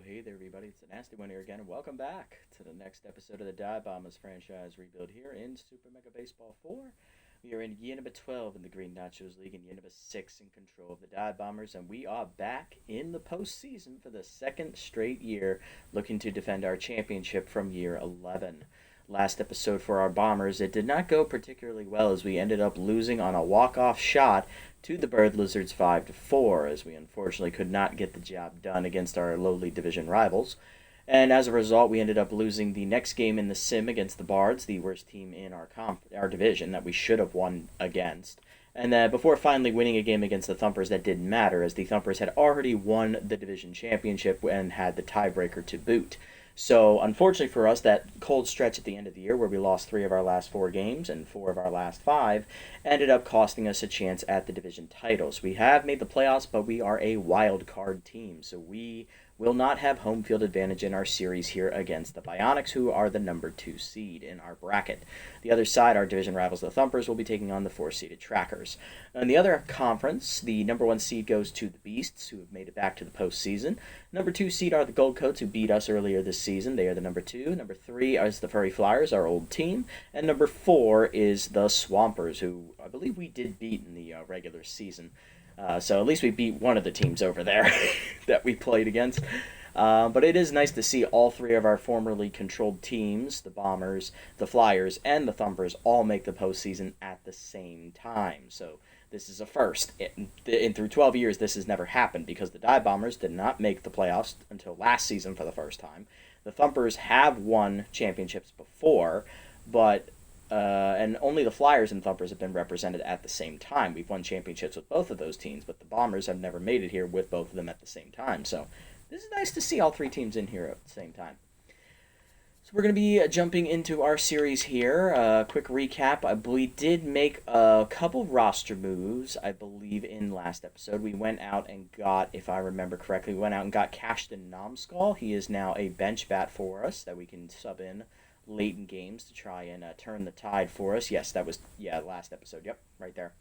Hey there, everybody. It's a nasty one here again, and welcome back to the next episode of the Die Bombers franchise rebuild here in Super Mega Baseball 4. We are in year number 12 in the Green Nachos League and year number 6 in control of the Die Bombers, and we are back in the postseason for the second straight year, looking to defend our championship from year 11. Last episode for our Bombers, it did not go particularly well as we ended up losing on a walk-off shot to the Bird Lizards 5-4, as we unfortunately could not get the job done against our lowly division rivals. And as a result, we ended up losing the next game in the sim against the Bards, the worst team in our division that we should have won against. And before finally winning a game against the Thumpers, that didn't matter, as the Thumpers had already won the division championship and had the tiebreaker to boot. So, unfortunately for us, that cold stretch at the end of the year where we lost 3 of our last 4 games and 4 of our last 5 ended up costing us a chance at the division titles. We have made the playoffs, but we are a wild card team, so we will not have home field advantage in our series here against the Bionics, who are the number 2 seed in our bracket. The other side, our division rivals, the Thumpers, will be taking on the 4-seeded Trackers. In the other conference, the number 1 seed goes to the Beasts, who have made it back to the postseason. Number 2 seed are the Gold Coats, who beat us earlier this season. They are the number 2. Number 3 is the Furry Flyers, our old team. And number 4 is the Swampers, who I believe we did beat in the regular season. So at least we beat one of the teams over there that we played against. But it is nice to see all 3 of our formerly controlled teams, the Bombers, the Flyers, and the Thumpers, all make the postseason at the same time. So this is a first. In through 12 years, this has never happened because the Die Bombers did not make the playoffs until last season for the first time. The Thumpers have won championships before, but and only the Flyers and Thumpers have been represented at the same time. We've won championships with both of those teams, but the Bombers have never made it here with both of them at the same time. So this is nice to see all 3 teams in here at the same time. So we're going to be jumping into our series here. Quick recap. We did make a couple roster moves, I believe, in last episode. We went out and got, if I remember correctly, Cashton Nomskull. He is now a bench bat for us that we can sub in late in games to try and turn the tide for us. Yes, that was, last episode. Yep, right there.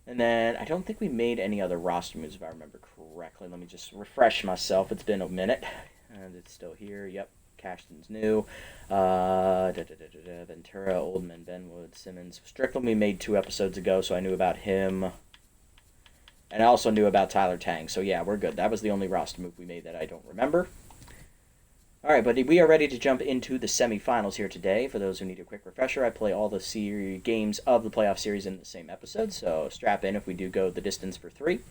And then I don't think we made any other roster moves, if I remember correctly. Let me just refresh myself. It's been a minute. And it's still here. Yep, Cashton's new. Ventura, Oldman, Benwood, Simmons. Strickland we made 2 episodes ago, so I knew about him. And I also knew about Tyler Tang. So yeah, we're good. That was the only roster move we made that I don't remember. Alright, buddy, we are ready to jump into the semifinals here today. For those who need a quick refresher, I play all the games of the playoff series in the same episode, so strap in if we do go the distance for 3.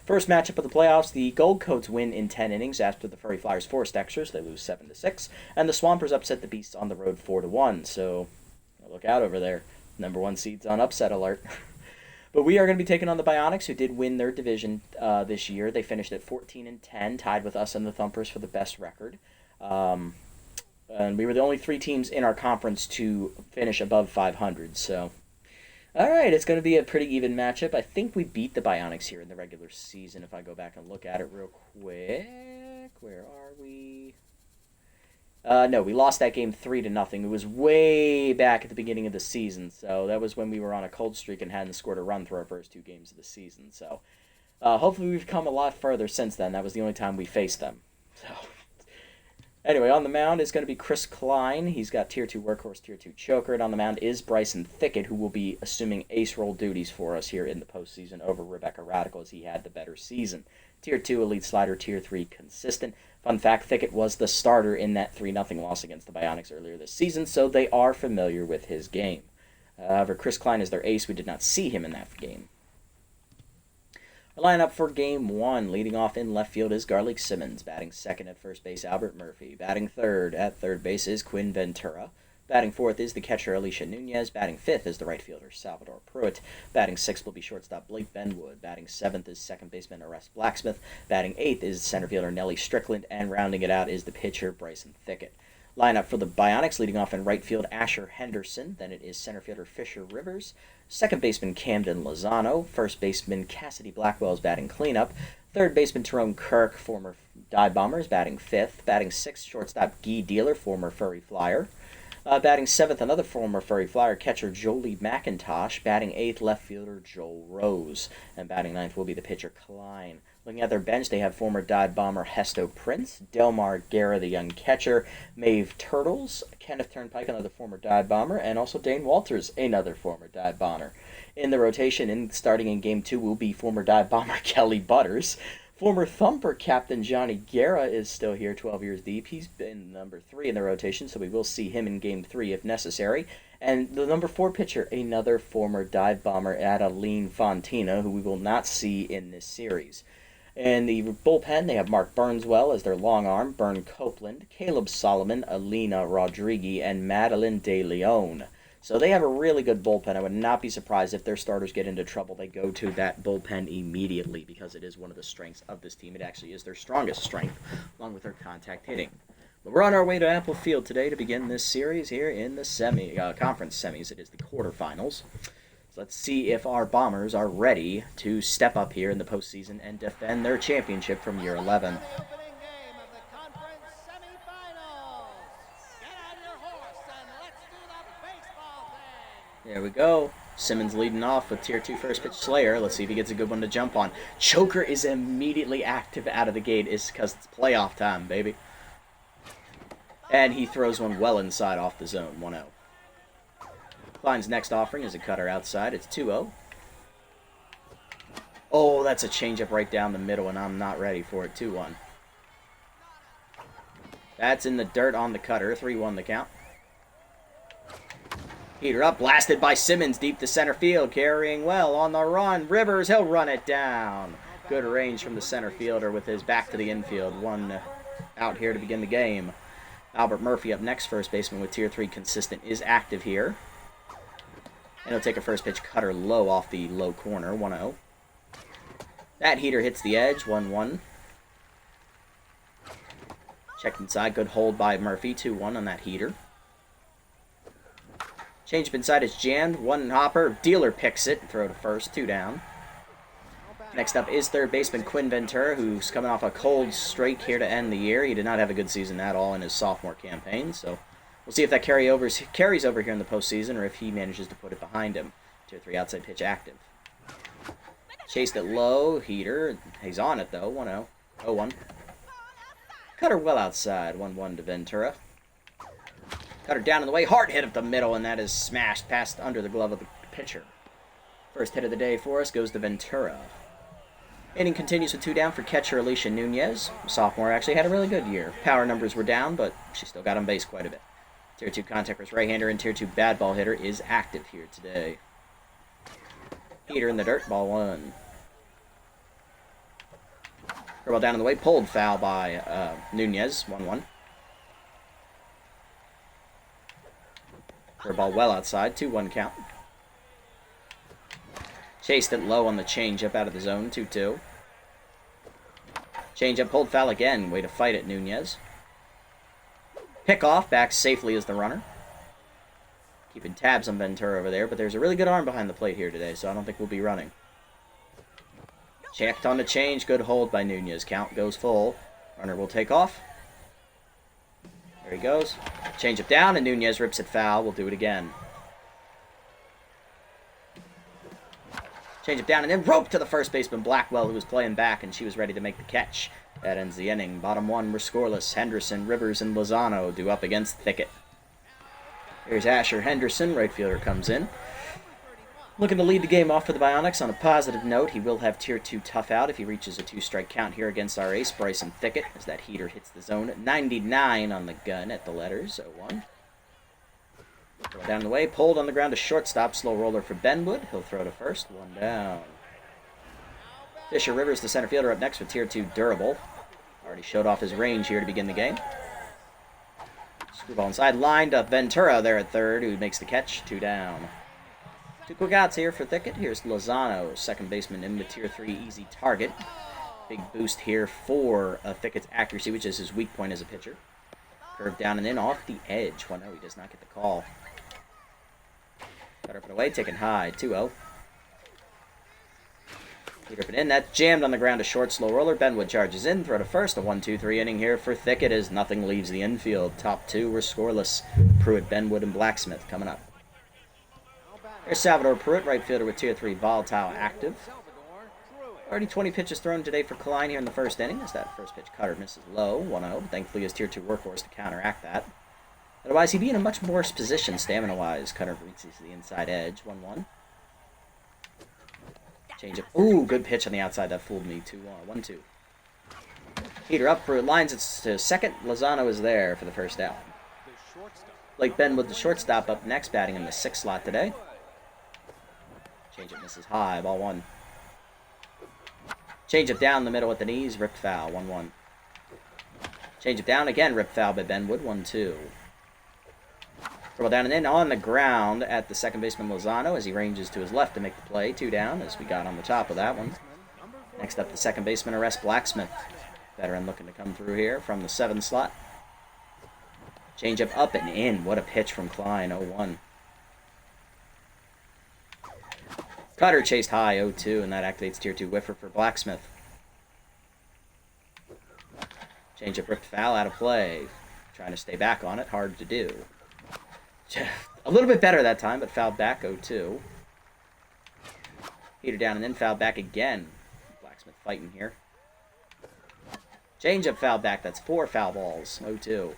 First matchup of the playoffs, the Gold Coats win in 10 innings after the Furry Flyers forced extras. They lose 7-6, and the Swampers upset the Beasts on the road 4-1, so look out over there. Number 1 seed's on upset alert. But we are going to be taking on the Bionics, who did win their division this year. They finished at 14-10, tied with us and the Thumpers for the best record. And we were the only 3 teams in our conference to finish above 500, so alright, it's going to be a pretty even matchup. I think we beat the Bionics here in the regular season, if I go back and look at it real quick. Where are we? No, we lost that game 3-0. It was way back at the beginning of the season, so that was when we were on a cold streak and hadn't scored a run through our first 2 games of the season, so hopefully we've come a lot further since then. That was the only time we faced them, so anyway, on the mound is going to be Chris Klein. He's got Tier 2 Workhorse, Tier 2 Choker. And on the mound is Bryson Thicket, who will be assuming ace role duties for us here in the postseason over Rebecca Radical, as he had the better season. Tier 2 Elite Slider, Tier 3 Consistent. Fun fact, Thicket was the starter in that 3-0 loss against the Bionics earlier this season, so they are familiar with his game. However, Chris Klein is their ace. We did not see him in that game. Lineup for Game 1, leading off in left field is Garlic Simmons. Batting second at first base, Albert Murphy. Batting third at third base is Quinn Ventura. Batting fourth is the catcher, Alicia Nunez. Batting fifth is the right fielder, Salvador Pruitt. Batting sixth will be shortstop, Blake Benwood. Batting seventh is second baseman, Arrest Blacksmith. Batting eighth is center fielder, Nellie Strickland. And rounding it out is the pitcher, Bryson Thicket. Lineup for the Bionics, leading off in right field, Asher Henderson. Then it is center fielder, Fisher Rivers. Second baseman, Camden Lozano. First baseman, Cassidy Blackwell is batting cleanup. Third baseman, Tyrone Kirk, former Die Bombers, batting fifth. Batting sixth, shortstop, Guy Dealer, former Furry Flyer. Batting 7th, another former Furry Flyer catcher, Jolie McIntosh. Batting 8th, left fielder, Joel Rose. And batting 9th will be the pitcher, Klein. Looking at their bench, they have former dive bomber Hesto Prince, Delmar Guerra, the young catcher, Maeve Turtles, Kenneth Turnpike, another former dive bomber, and also Dane Walters, another former dive bomber. In the rotation, starting in Game 2, will be former dive bomber Kelly Butters. Former Thumper captain Johnny Guerra is still here, 12 years deep. He's been number 3 in the rotation, so we will see him in Game 3 if necessary. And the number 4 pitcher, another former dive bomber, Adeline Fontina, who we will not see in this series. In the bullpen, they have Mark Burnswell as their long arm, Bern Copeland, Caleb Solomon, Alina Rodriguez, and Madeline De Leon. So they have a really good bullpen. I would not be surprised if their starters get into trouble. They go to that bullpen immediately because it is one of the strengths of this team. It actually is their strongest strength, along with their contact hitting. But we're on our way to Apple Field today to begin this series here in the conference semis. It is the quarterfinals. Let's see if our Bombers are ready to step up here in the postseason and defend their championship from year 11. There we go. Simmons leading off with Tier 2 first pitch Slayer. Let's see if he gets a good one to jump on. Choker is immediately active out of the gate. It's because it's playoff time, baby. And he throws one well inside off the zone, 1-0. Klein's next offering is a cutter outside. It's 2-0. Oh, that's a changeup right down the middle, and I'm not ready for it. 2-1. That's in the dirt on the cutter. 3-1 the count. Heater up, blasted by Simmons deep to center field. Carrying well on the run. Rivers, he'll run it down. Good range from the center fielder with his back to the infield. One out here to begin the game. Albert Murphy up next, first baseman with Tier 3 consistent, is active here. And he'll take a first pitch cutter low off the low corner, 1-0. That heater hits the edge, 1-1. Checked inside, good hold by Murphy, 2-1 on that heater. Change up inside is jammed, one hopper, dealer picks it, throw to first, 2 down. Next up is third baseman Quinn Ventura, who's coming off a cold streak here to end the year. He did not have a good season at all in his sophomore campaign, so we'll see if that carries over here in the postseason or if he manages to put it behind him. Tier 3 outside pitch active. Chased it low, heater. He's on it though, 1-0. 0-1. Cutter well outside, 1-1 to Ventura. Cutter down in the way, hard hit up the middle, and that is smashed past under the glove of the pitcher. First hit of the day for us goes to Ventura. Inning continues with 2 down for catcher Alicia Nunez. Sophomore actually had a really good year. Power numbers were down, but she still got on base quite a bit. Tier 2 contact versus right-hander and Tier 2 bad ball hitter is active here today. Heater in the dirt, ball 1. Curveball down in the way, pulled foul by Nunez, 1-1. Curveball well outside, 2-1 count. Chased it low on the changeup out of the zone, 2-2. Changeup, pulled foul again, way to fight it, Nunez. Pick off, back safely as the runner. Keeping tabs on Ventura over there, but there's a really good arm behind the plate here today, so I don't think we'll be running. Checked on the change, good hold by Nunez. Count goes full. Runner will take off. There he goes. Change it down, and Nunez rips it foul. We'll do it again. Change it down, and then rope to the first baseman, Blackwell, who was playing back, and she was ready to make the catch. That ends the inning. Bottom 1, we're scoreless. Henderson, Rivers, and Lozano due up against Thicket. Here's Asher Henderson. Right fielder comes in. Looking to lead the game off for the Bionics on a positive note. He will have Tier 2 tough out if he reaches a 2-strike count here against our ace, Bryson Thicket, as that heater hits the zone. 99 on the gun at the letters, 0-1. Down the way, pulled on the ground to shortstop. Slow roller for Benwood. He'll throw to first, 1 down. Fisher Rivers, the center fielder, up next with Tier 2 durable. Already showed off his range here to begin the game. Screwball inside, lined up Ventura there at third, who makes the catch, 2 down. 2 quick outs here for Thicket. Here's Lozano, second baseman in with Tier 3 easy target. Big boost here for Thickett's accuracy, which is his weak point as a pitcher. Curve down and in off the edge. 1-0, he does not get the call. Cut up and away, taken high, 2-0. Heater up and in. That jammed on the ground. A short, slow roller. Benwood charges in. Throw to first. A 1-2-3 inning here for Thicket as nothing leaves the infield. Top two were scoreless. Pruitt, Benwood, and Blacksmith coming up. Here's Salvador Pruitt, right fielder with Tier 3 volatile active. Already 20 pitches thrown today for Klein here in the first inning as that first pitch cutter misses low, 1-0. Thankfully his Tier 2 workhorse to counteract that. Otherwise he'd be in a much worse position stamina-wise. Cutter reaches the inside edge, 1-1. Change up. Ooh, good pitch on the outside. That fooled me. 1-2. Heater up. Pruitt lines it to second. Lozano is there for the first out. Blake Benwood, the shortstop, up next, batting in the 6th slot today. Change up misses high, ball 1. Change up down the middle with the knees, ripped foul, 1-1. Change up down again, ripped foul by Benwood, 1-2. Dribble down and in on the ground at the second baseman Lozano as he ranges to his left to make the play, 2 down as we got on the top of that one. Next up, the second baseman arrests Blacksmith. Veteran looking to come through here from the 7th slot. Change up and in. What a pitch from Klein, 0-1. Cutter chased high, 0-2, and that activates Tier 2 whiffer for Blacksmith. Change up ripped foul, out of play. Trying to stay back on it, hard to do. A little bit better that time, but fouled back, 0-2. Heater down and then fouled back again. Blacksmith fighting here. Change up foul back, that's 4 foul balls, 0-2.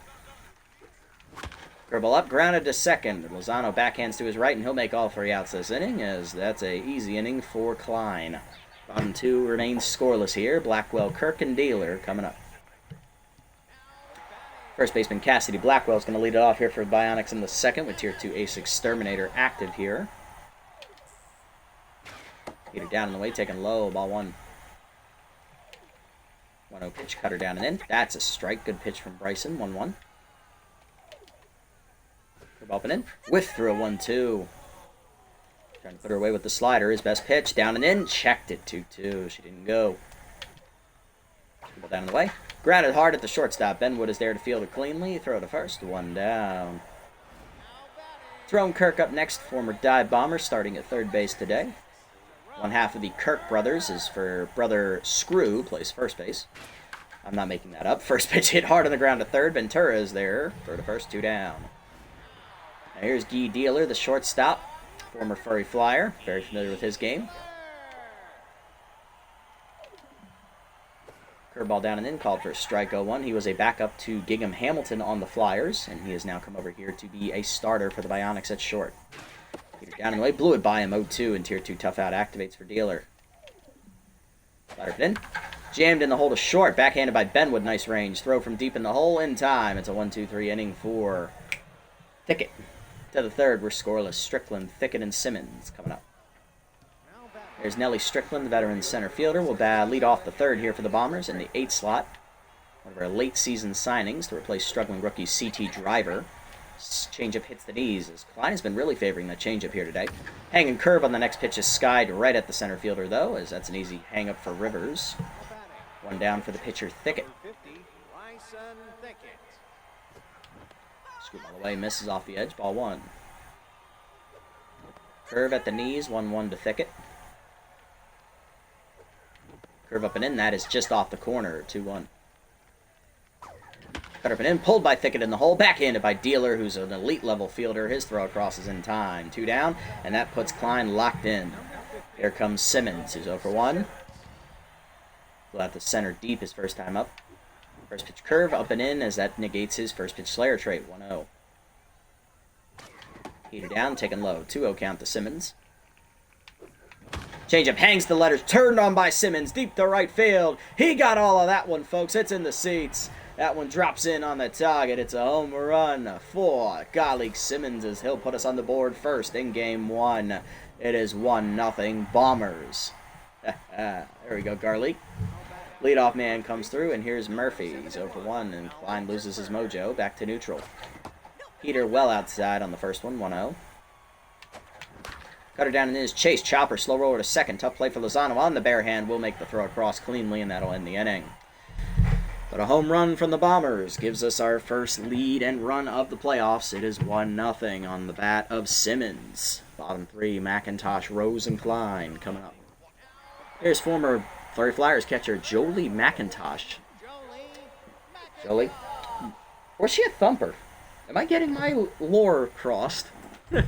Curveball up, grounded to second. Lozano backhands to his right, and he'll make all 3 outs this inning, as that's a easy inning for Klein. Bottom 2 remains scoreless here. Blackwell, Kirk, and Dealer coming up. First baseman Cassidy Blackwell's going to lead it off here for Bionics in the 2nd with Tier 2 Ace Exterminator active here. Heater down in the way, taken low, ball 1. 1-0 pitch, cutter down and in. That's a strike. Good pitch from Bryson, 1-1. Up and in. Whiff through a 1-2. Trying to put her away with the slider. His best pitch. Down and in. Checked it 2-2. She didn't go. Down in the way. Grounded hard at the shortstop. Benwood is there to field it cleanly. Throw to first. 1 down. Throne Kirk up next. Former dive bomber starting at third base today. One half of the Kirk brothers is for brother Screw. Plays first base. I'm not making that up. First pitch hit hard on the ground to third. Ventura is there. Throw to first. 2 down. Now here's Guy Dealer, the shortstop, former Furry Flyer, very familiar with his game. Curveball down and in, called for a strike 0-1. He was a backup to Gingham Hamilton on the Flyers, and he has now come over here to be a starter for the Bionics at short. Peter down and away, blew it by him 0-2, and Tier 2 tough out activates for Dealer. Slider in, jammed in the hole to short, backhanded by Benwood, nice range. Throw from deep in the hole in time. It's a 1-2-3 inning for Thicket. To the 3rd, we're scoreless. Strickland, Thicket, and Simmons coming up. There's Nellie Strickland, the veteran center fielder, will lead off the 3rd here for the Bombers in the 8th slot. One of our late-season signings to replace struggling rookie C.T. Driver. Changeup hits the knees, as Klein has been really favoring that changeup here today. Hanging curve on the next pitch is skied right at the center fielder, though, as that's an easy hang-up for Rivers. 1 down for the pitcher, Thicket. Scoop all the way, misses off the edge, ball 1. Curve at the knees, 1-1 to Thicket. Curve up and in, that is just off the corner, 2-1. Cut up and in, pulled by Thicket in the hole, backhanded by Dealer, who's an elite level fielder. His throw across is in time, 2 down, and that puts Klein locked in. Here comes Simmons, who's 0 for 1. Go out to center deep his first time up. First pitch curve, up and in, as that negates his first pitch Slayer trait, 1-0. Heater down, taken low, 2-0 count to Simmons. Changeup hangs the letters, turned on by Simmons, deep to right field. He got all of that one, folks. It's in the seats. That one drops in on the target. It's a home run for Garlic Simmons, as he'll put us on the board first in Game 1. It is 1-0 Bombers. There we go, Garlic. Leadoff man comes through, and here's Murphy. He's 0 for 1, and Klein loses his mojo. Back to neutral. Heater well outside on the first one, 1-0. Cutter down in his chase. Chopper, slow roller to second. Tough play for Lozano on the bare hand. Will make the throw across cleanly, and that'll end the inning. But a home run from the Bombers gives us our first lead and run of the playoffs. It is 1-0 on the bat of Simmons. Bottom 3, McIntosh, Rose, and Klein coming up. Here's former Flurry Flyers catcher Jolie McIntosh. Jolie? Was she a thumper? Am I getting my lore crossed? I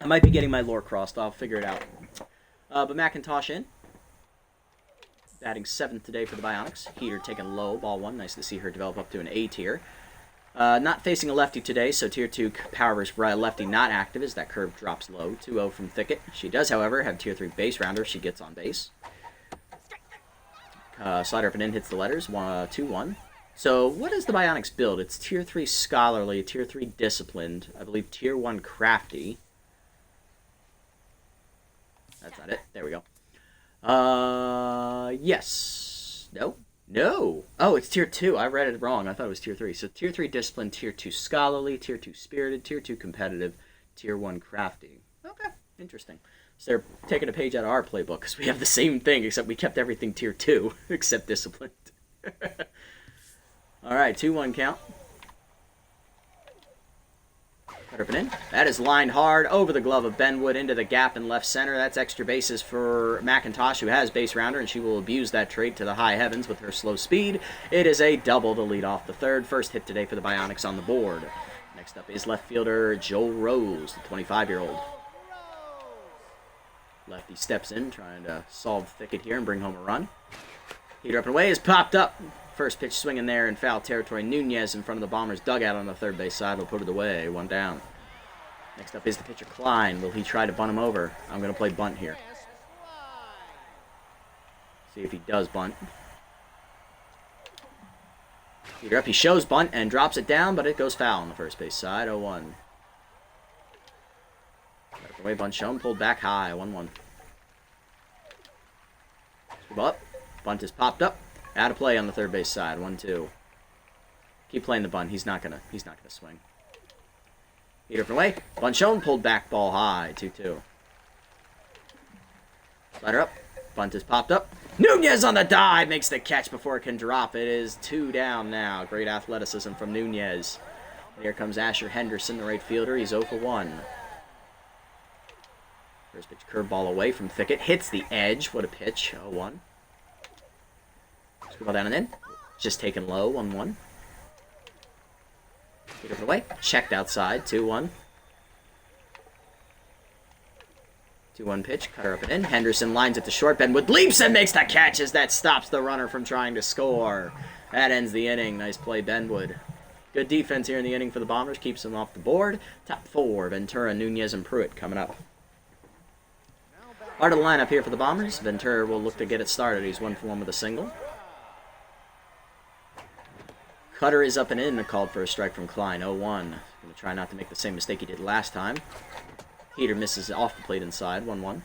might be getting my lore crossed. I'll figure it out. But McIntosh in. Batting 7th today for the Bionics. Heater taking low, ball 1. Nice to see her develop up to an A tier. Not facing a lefty today, so tier 2 power versus lefty not active as that curve drops low. 2-0 from Thicket. She does, however, have tier 3 base rounder if she gets on base. Slider up and in hits the letters. 2-1. So what is the Bionics build? It's tier 3 scholarly, tier 3 disciplined, I believe tier 1 crafty. That's not it. There we go. Yes. No. No. Oh, it's tier 2. I read it wrong. I thought it was tier 3. So tier 3 discipline, tier 2 scholarly, tier 2 spirited, tier 2 competitive, tier 1 crafty. Okay. Interesting. So they're taking a page out of our playbook because we have the same thing except we kept everything tier 2 except disciplined. All right. 2-1 count. Cut up and in. That is lined hard over the glove of Benwood into the gap in left center. That's extra bases for McIntosh, who has base rounder, and she will abuse that trait to the high heavens with her slow speed. It is a double to lead off the third. First hit today for the Bionics on the board. Next up is left fielder Joel Rose, the 25-year-old. Lefty steps in, trying to solve Thicket here and bring home a run. Heater up and away is popped up. First pitch swinging there in foul territory. Nunez in front of the Bombers' dugout on the third base side will put it away. 1 down. Next up is the pitcher Klein. Will he try to bunt him over? I'm going to play bunt here. See if he does bunt. Heater up. He shows bunt and drops it down, but it goes foul on the first base side. 0-1. Right away, bunt shown. Pulled back high. 1-1. Scoop up. Bunt is popped up. Out of play on the third base side. 1-2. Keep playing the bunt. He's not gonna swing. Heater from away. Bunt shown. Pulled back ball high. 2-2. Slider up. Bunt is popped up. Nunez on the dive makes the catch before it can drop. It is 2 down now. Great athleticism from Nunez. Here comes Asher Henderson, the right fielder. He's 0 for 1. First pitch curveball away from Thicket. Hits the edge. What a pitch. 0-1. Ball down and in. Just taken low. 1-1. Get it away. Checked outside. 2-1. 2-1 pitch. Cutter up and in. Henderson lines it to short. Benwood leaps and makes the catch as that stops the runner from trying to score. That ends the inning. Nice play, Benwood. Good defense here in the inning for the Bombers. Keeps them off the board. Top 4. Ventura, Nunez, and Pruitt coming up. Part of the lineup here for the Bombers. Ventura will look to get it started. He's 1 for 1 with a single. Cutter is up and in, called for a strike from Klein. 0-1. Going to try not to make the same mistake he did last time. Heater misses off the plate inside. 1-1.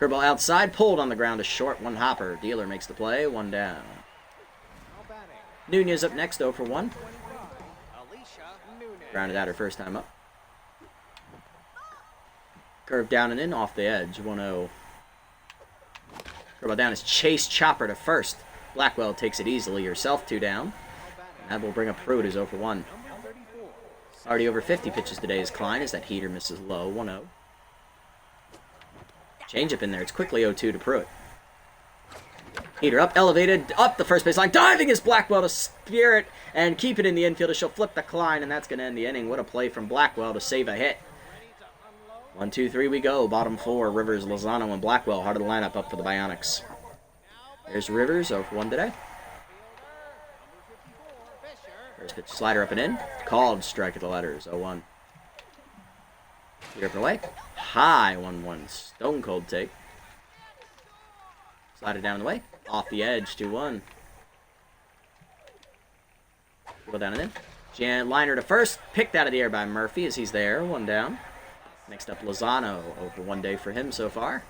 Curveball outside, pulled on the ground to short. 1 hopper. Dealer makes the play. 1 down. Nunez up next, 0 for 1. Grounded out her first time up. Curve down and in, off the edge. 1-0. Curveball down is Chase Chopper to first. Blackwell takes it easily herself, 2 down. And that will bring up Pruitt, who's 0 for 1. Already over 50 pitches today is Klein as that heater misses low, 1-0. Change up in there. It's quickly 0-2 to Pruitt. Heater up, elevated, up the first baseline. Diving is Blackwell to spear it and keep it in the infield. She'll flip the Klein, and that's going to end the inning. What a play from Blackwell to save a hit. 1, 2, 3 we go. Bottom 4, Rivers, Lozano, and Blackwell. Heart of the lineup up for the Bionics. There's Rivers, 0 for 1 today. First pitch, slider up and in. Called, strike at the letters, 0-1. Heater up and away. High, 1-1. Stone cold take. Slide it down the way. Off the edge, 2-1. Go down and in. Jan liner to first. Picked out of the air by Murphy as he's there, 1 down. Next up, Lozano. Over 1 day for him so far.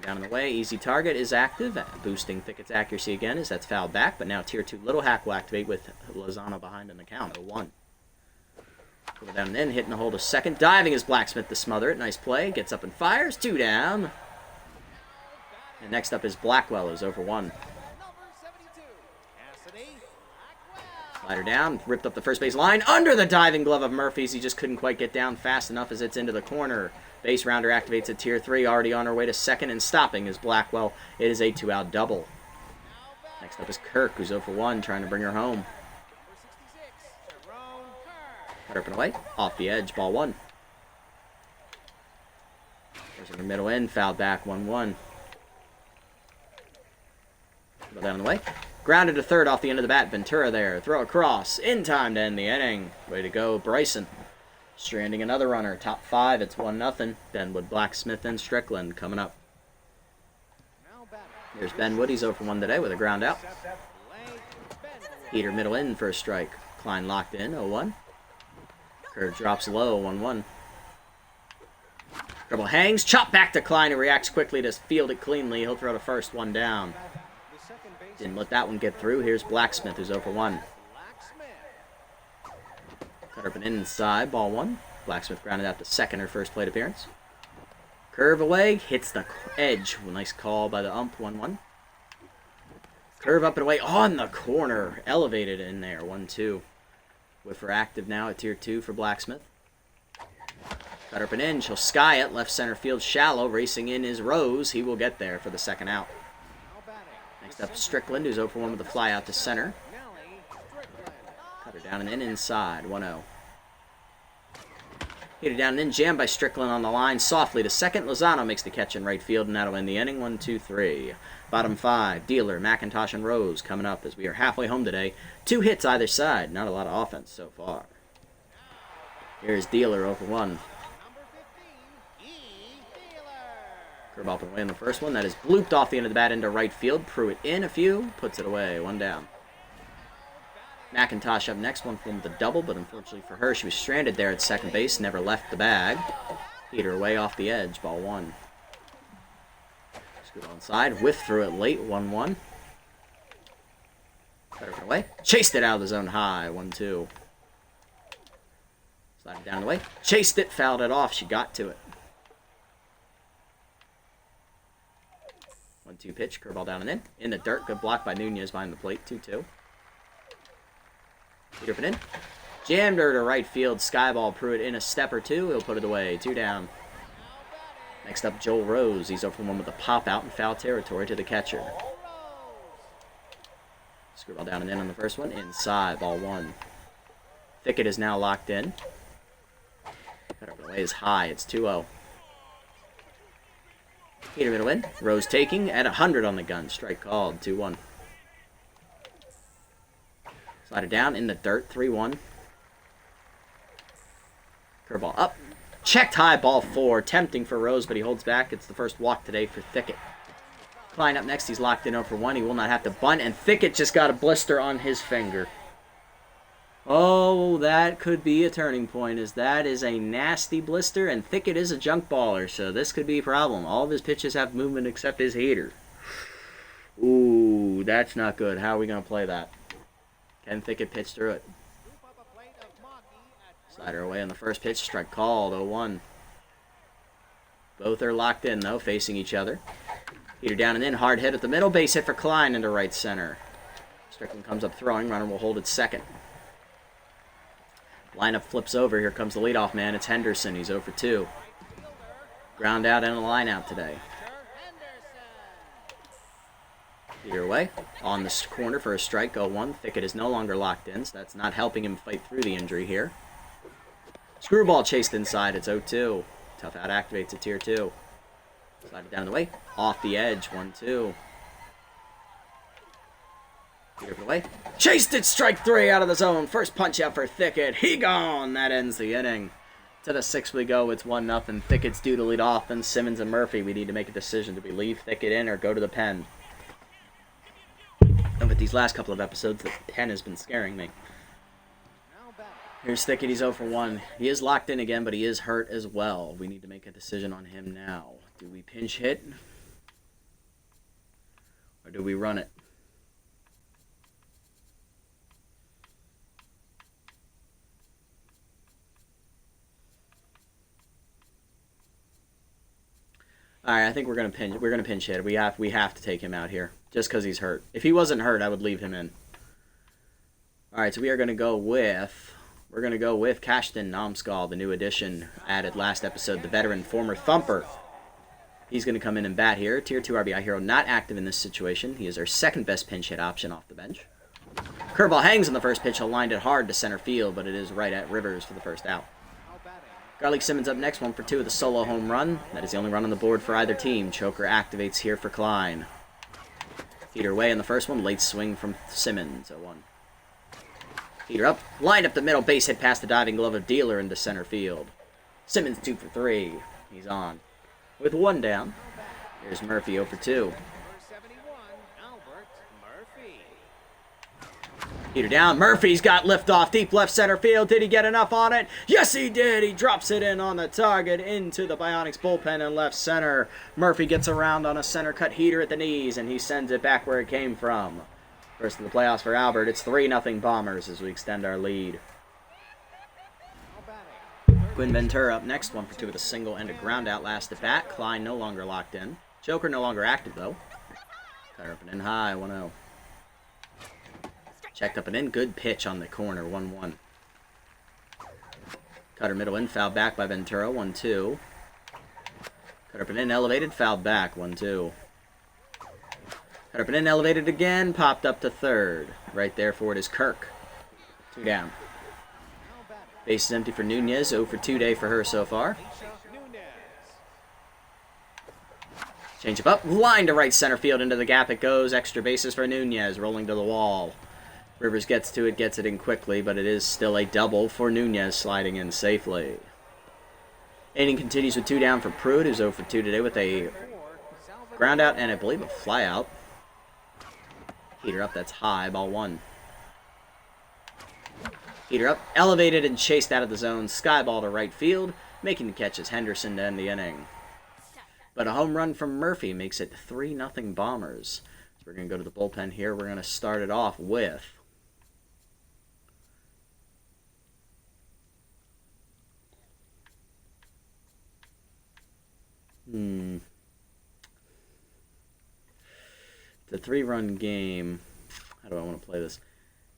Down and away. Easy target is active. Boosting Thickett's accuracy again as that's fouled back. But now tier 2 Little Hack will activate with Lozano behind in the count. 0-1. Go down and in. Hitting the hole to second. Diving is Blacksmith to smother it. Nice play. Gets up and fires. 2 down. And next up is Blackwell, who's 0 for 1. Slider down, ripped up the first base line, under the diving glove of Murphy's. He just couldn't quite get down fast enough as it's into the corner. Base rounder activates at tier 3, already on her way to second, and stopping is Blackwell. It is a 2-out double. Next up is Kirk, who's 0 for 1, trying to bring her home. Cut up and away, off the edge, ball 1. There's in the middle end, fouled back, 1-1. Go down the way. Grounded to third off the end of the bat. Ventura there. Throw across. In time to end the inning. Way to go, Bryson. Stranding another runner. Top 5. It's 1-0. Benwood, Blacksmith, and Strickland coming up. Here's Benwood. He's 0 for 1 today with a ground out. Heater middle in for a strike. Klein locked in. 0-1. Curve drops low. 1-1. Dribble hangs. Chop back to Klein, who reacts quickly to field it cleanly. He'll throw to first. 1 down. Didn't let that one get through. Here's Blacksmith, who's 0 for 1. Cut up and inside, ball 1. Blacksmith grounded out to second, her first plate appearance. Curve away, hits the edge. Nice call by the ump, 1-1. Curve up and away on the corner. Elevated in there, 1-2. Whiffer active now at tier 2 for Blacksmith. Cut up and in, she'll sky it. Left center field shallow. Racing in is Rose. He will get there for the second out. Next up, Strickland, who's 0 for 1 with a fly out to center. Cut her down and in inside, 1-0. Hit it down and in, jammed by Strickland on the line, softly to second. Lozano makes the catch in right field, and that'll end the inning, 1-2-3. Bottom 5, Dealer, McIntosh, and Rose coming up as we are halfway home today. 2 hits either side, not a lot of offense so far. Here's Dealer, 0 for 1. Curve up and away in the first one. That is blooped off the end of the bat into right field. Pruitt in a few. Puts it away. 1 down. McIntosh up next. 1 for 1 with a double, but unfortunately for her, she was stranded there at second base. Never left the bag. Hit her way off the edge. Ball 1. Scoot on side. Whiff through it late. 1-1. Cut her away. Chased it out of the zone high. 1-2. Slide it down the way. Chased it. Fouled it off. She got to it. 1-2 pitch, curveball down and in the dirt. Good block by Nunez behind the plate. 2-2. Peter up and in. Jammed her to right field. Skyball Pruitt in a step or two. He'll put it away. 2 down. Next up, Joel Rose. He's 0 for 1 with a pop out in foul territory to the catcher. Screwball down and in on the first one. Inside, ball 1. Thicket is now locked in. Cut up and away is high. It's 2-0. Peter middle in. Rose taking at 100 on the gun. Strike called. 2-1. Slide it down in the dirt. 3-1. Curveball up. Checked high. Ball 4. Tempting for Rose, but he holds back. It's the first walk today for Thicket. Klein up next. He's locked in 0 for 1. He will not have to bunt. And Thicket just got a blister on his finger. Oh, that could be a turning point, as that is a nasty blister, and Thicket is a junk baller, so this could be a problem. All of his pitches have movement except his heater. Ooh, that's not good. How are we going to play that? Can Thicket pitch through it? Slider away on the first pitch. Strike called. 0-1. Both are locked in, though, facing each other. Heater down and in. Hard hit at the middle. Base hit for Klein into right center. Strickland comes up throwing. Runner will hold at second. Lineup flips over. Here comes the leadoff man. It's Henderson. He's 0 for 2. Ground out and a line out today. Either way, on the corner for a strike, 0-1. Thicket is no longer locked in, so that's not helping him fight through the injury here. Screwball chased inside. It's 0-2. Tough out activates at tier 2. Slide it down the way. Off the edge. 1-2. Get it away. Chased it, strike 3 out of the zone. First punch out for Thicket. He gone. That ends the inning. To the 6th we go. It's 1-0. Thickett's due to lead off. Then Simmons and Murphy. We need to make a decision. Do we leave Thicket in or go to the pen? And with these last couple of episodes, the pen has been scaring me. Here's Thicket. He's 0 for 1. He is locked in again, but he is hurt as well. We need to make a decision on him now. Do we pinch hit? Or do we run it? All right, I think we're gonna pinch hit. We have to take him out here just because he's hurt. If he wasn't hurt, I would leave him in. Alright, so we're going to go with Kashtan Namskal, the new addition added last episode, the veteran former Thumper. He's going to come in and bat here. Tier 2 RBI hero, not active in this situation. He is our second best pinch hit option off the bench. Curveball hangs on the first pitch. He'll line it hard to center field, but it is right at Rivers for the first out. Garlic Simmons up next, 1-for-2 with a solo home run. That is the only run on the board for either team. Choker activates here for Klein. Heater away in the first one. Late swing from Simmons, 0-1. Heater up. Lined up the middle. Base hit past the diving glove of Dealer into center field. Simmons 2-for-3. He's on. With one down, here's Murphy 0-for-2. Heater down. Murphy's got liftoff deep left center field. Did he get enough on it? Yes, he did. He drops it in on the target into the Bionics bullpen in left center. Murphy gets around on a center cut heater at the knees, and he sends it back where it came from. First of the playoffs for Albert. It's 3-0 Bombers as we extend our lead. Quinn Ventura up next, 1-for-2 with a single and a ground out last at bat. Klein no longer locked in. Joker no longer active though. Cutter up and in high, 1-0. Checked up and in, good pitch on the corner, 1-1. Cutter middle in, fouled back by Ventura, 1-2. Cutter up and in, elevated, fouled back, 1-2. Cutter up and in, elevated again, popped up to third. Right there for it is Kirk. 2 down. Base is empty for Nunez. 0-for-2 day for her so far. Change up. Line to right center field. Into the gap it goes. Extra bases for Nunez. Rolling to the wall. Rivers gets to it. Gets it in quickly. But it is still a double for Nunez. Sliding in safely. Inning continues with 2 down for Pruitt, who's 0-for-2 today with a ground out and I believe a fly out. Heater up. That's high. Ball 1. Heater up, elevated and chased out of the zone. Skyball to right field, making the catch is Henderson to end the inning. But a home run from Murphy makes it 3-0 Bombers. So we're going to go to the bullpen here. We're going to start it off with it's a 3-run game. How do I want to play this?